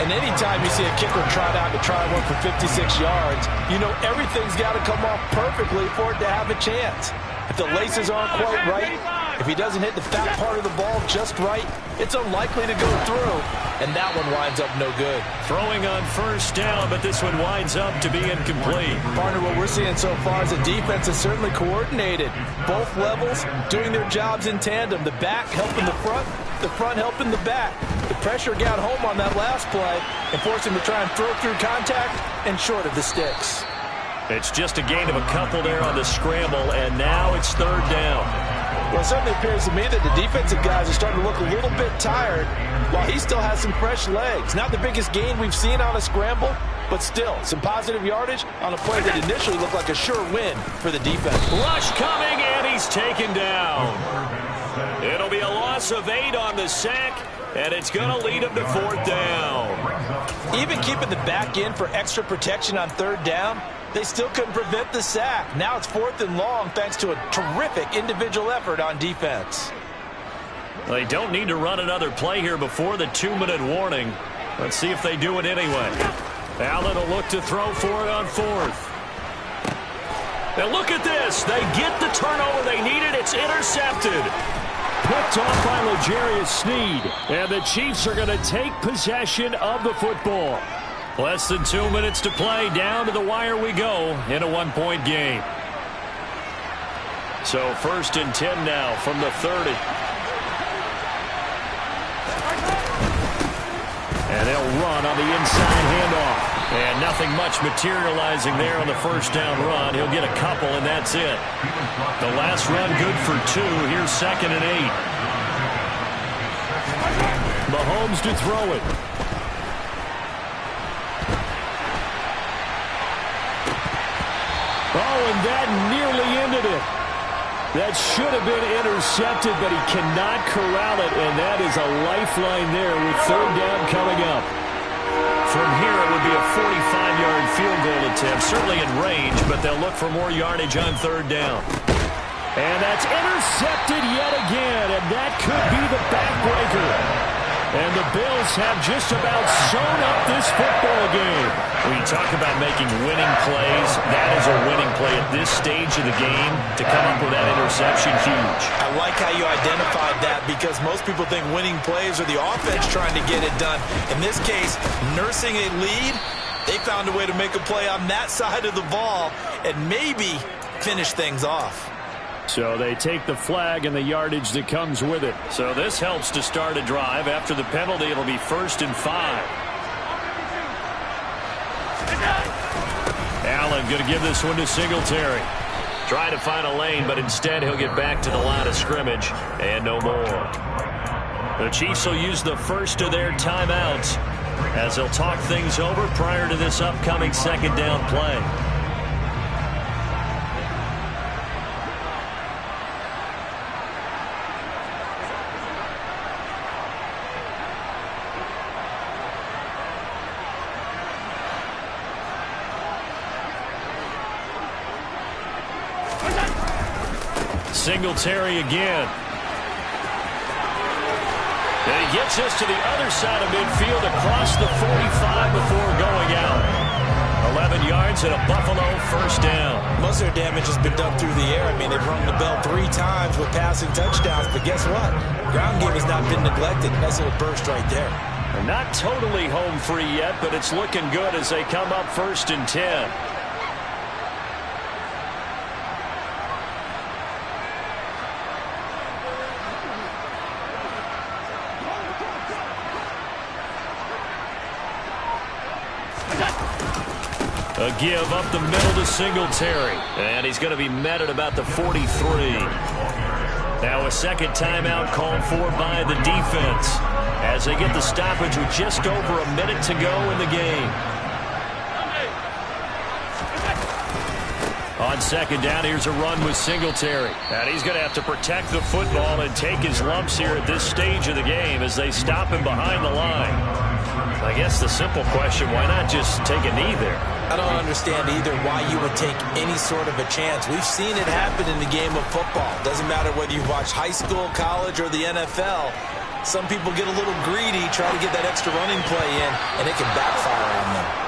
And anytime you see a kicker trot out to try one for 56 yards, you know everything's got to come off perfectly for it to have a chance. If the laces aren't quite right, if he doesn't hit the fat part of the ball just right, it's unlikely to go through, and that one winds up no good. Throwing on first down, but this one winds up to be incomplete. Partner, what we're seeing so far is the defense is certainly coordinated. Both levels doing their jobs in tandem. The back helping the front helping the back. The pressure got home on that last play and forced him to try and throw through contact and short of the sticks. It's just a gain of a couple there on the scramble, and now it's third down. Well, it certainly appears to me that the defensive guys are starting to look a little bit tired while he still has some fresh legs. Not the biggest gain we've seen on a scramble, but still some positive yardage on a play that initially looked like a sure win for the defense. Rush coming, and he's taken down. It'll be a loss of 8 on the sack, and it's going to lead him to fourth down. Even keeping the back in for extra protection on third down, they still couldn't prevent the sack. Now it's 4th and long thanks to a terrific individual effort on defense. They don't need to run another play here before the 2-minute warning. Let's see if they do it anyway. Allen will look to throw for it on 4th. And look at this. They get the turnover they needed. It's intercepted. Picked off by L'Jarius Sneed. And the Chiefs are going to take possession of the football. Less than 2 minutes to play. Down to the wire we go in a one-point game. So 1st and 10 now from the 30. And they'll run on the inside handoff. And nothing much materializing there on the first down run. He'll get a couple, and that's it. The last run good for 2. Here's 2nd and 8. Mahomes to throw it. Oh, and that nearly ended it. That should have been intercepted, but he cannot corral it, and that is a lifeline there with third down coming up. From here, it would be a 45-yard field goal attempt, certainly in range, but they'll look for more yardage on third down. And that's intercepted yet again, and that could be the backbreaker. And the Bills have just about sewn up this football game. When you talk about making winning plays, that is a winning play at this stage of the game. To come up with that interception, huge. I like how you identified that because most people think winning plays are the offense trying to get it done. In this case, nursing a lead, they found a way to make a play on that side of the ball and maybe finish things off. So they take the flag and the yardage that comes with it. So this helps to start a drive. After the penalty, it'll be 1st and 5. Allen going to give this one to Singletary. Try to find a lane, but instead he'll get back to the line of scrimmage. And no more. The Chiefs will use the first of their timeouts as they'll talk things over prior to this upcoming 2nd down play. Singletary again. And he gets us to the other side of midfield across the 45 before going out. 11 yards and a Buffalo first down. Most of their damage has been done through the air. I mean, they've rung the bell 3 times with passing touchdowns, but guess what? Ground game has not been neglected. Nice little burst right there. And not totally home free yet, but it's looking good as they come up 1st and 10. A give up the middle to Singletary. And he's going to be met at about the 43. Now a second timeout called for by the defense as they get the stoppage with just over a minute to go in the game. On On second down, here's a run with Singletary. And he's going to have to protect the football and take his lumps here at this stage of the game as they stop him behind the line. I guess the simple question, why not just take a knee there? I don't understand either why you would take any sort of a chance. We've seen it happen in the game of football. Doesn't matter whether you've watched high school, college, or the NFL. Some people get a little greedy, try to get that extra running play in, and it can backfire on them.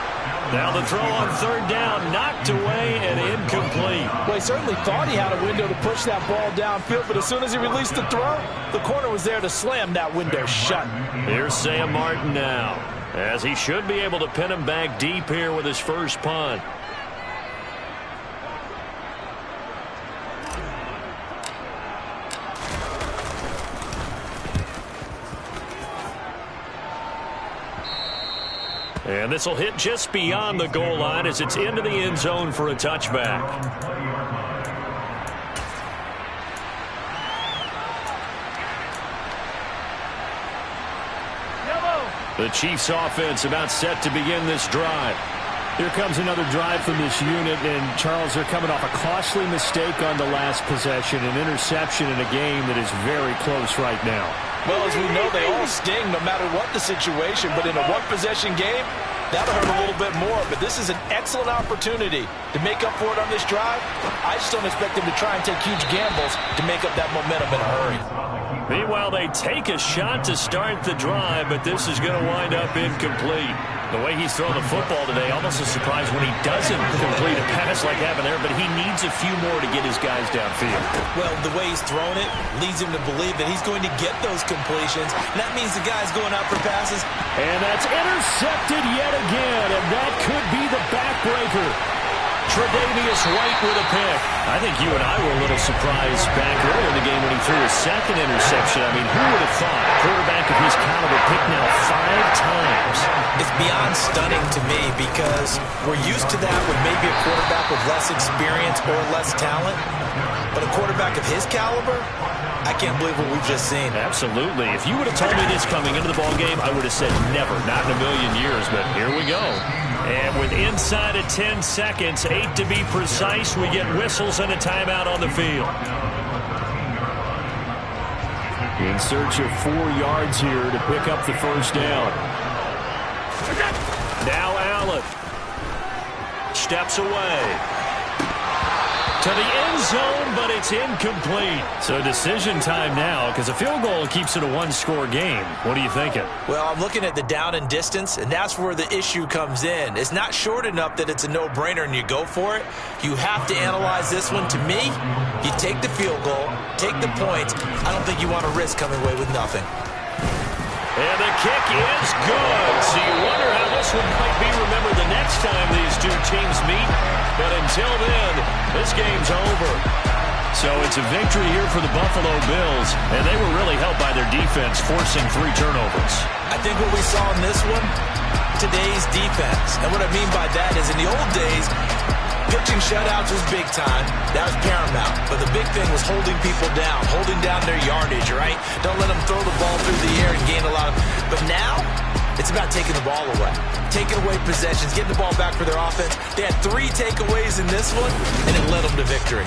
Now the throw on third down, knocked away and incomplete. Well, he certainly thought he had a window to push that ball downfield, but as soon as he released the throw, the corner was there to slam that window shut. Here's Sam Martin now, as he should be able to pin him back deep here with his first punt. And this will hit just beyond the goal line as it's into the end zone for a touchback. The Chiefs offense about set to begin this drive. Here comes another drive from this unit, and Charles, they're coming off a costly mistake on the last possession, an interception in a game that is very close right now. Well, as we know, they all sting no matter what the situation, but in a one-possession game, that'll hurt a little bit more. But this is an excellent opportunity to make up for it on this drive. I just don't expect them to try and take huge gambles to make up that momentum in a hurry. Meanwhile, they take a shot to start the drive, but this is going to wind up incomplete. The way he's thrown the football today, almost a surprise when he doesn't complete a pass like having there, but he needs a few more to get his guys downfield. Well, the way he's thrown it leads him to believe that he's going to get those completions. And that means the guy's going out for passes. And that's intercepted yet again, and that could be the backbreaker. Tre'Davious White with a pick. I think you and I were a little surprised back earlier in the game when he threw his second interception. I mean, who would have thought? A quarterback of his caliber picked now 5 times. It's beyond stunning to me because we're used to that with maybe a quarterback with less experience or less talent. But a quarterback of his caliber, I can't believe what we've just seen. Absolutely. If you would have told me this coming into the ballgame, I would have said never, not in a million years. But here we go. And with inside of 10 seconds, 8 to be precise, we get whistles and a timeout on the field. In search of 4 yards here to pick up the first down. Now Allen steps away to the end zone, but it's incomplete. So decision time now, because a field goal keeps it a 1-score game. What are you thinking? Well, I'm looking at the down and distance, and that's where the issue comes in. It's not short enough that it's a no-brainer and you go for it. You have to analyze this one. To me, you take the field goal, take the points. I don't think you want to risk coming away with nothing. And the kick is good. So you wonder how this one might be remembered the next time these two teams meet. But until then, this game's over. So it's a victory here for the Buffalo Bills, and they were really helped by their defense, forcing 3 turnovers. I think what we saw in this one, today's defense. And what I mean by that is in the old days, pitching shutouts was big time. That was paramount. But the big thing was holding people down, holding down their yardage, right? Don't let them throw the ball through the air and gain a lot of... But now, it's about taking the ball away. Taking away possessions, getting the ball back for their offense. They had 3 takeaways in this one, and it led them to victory.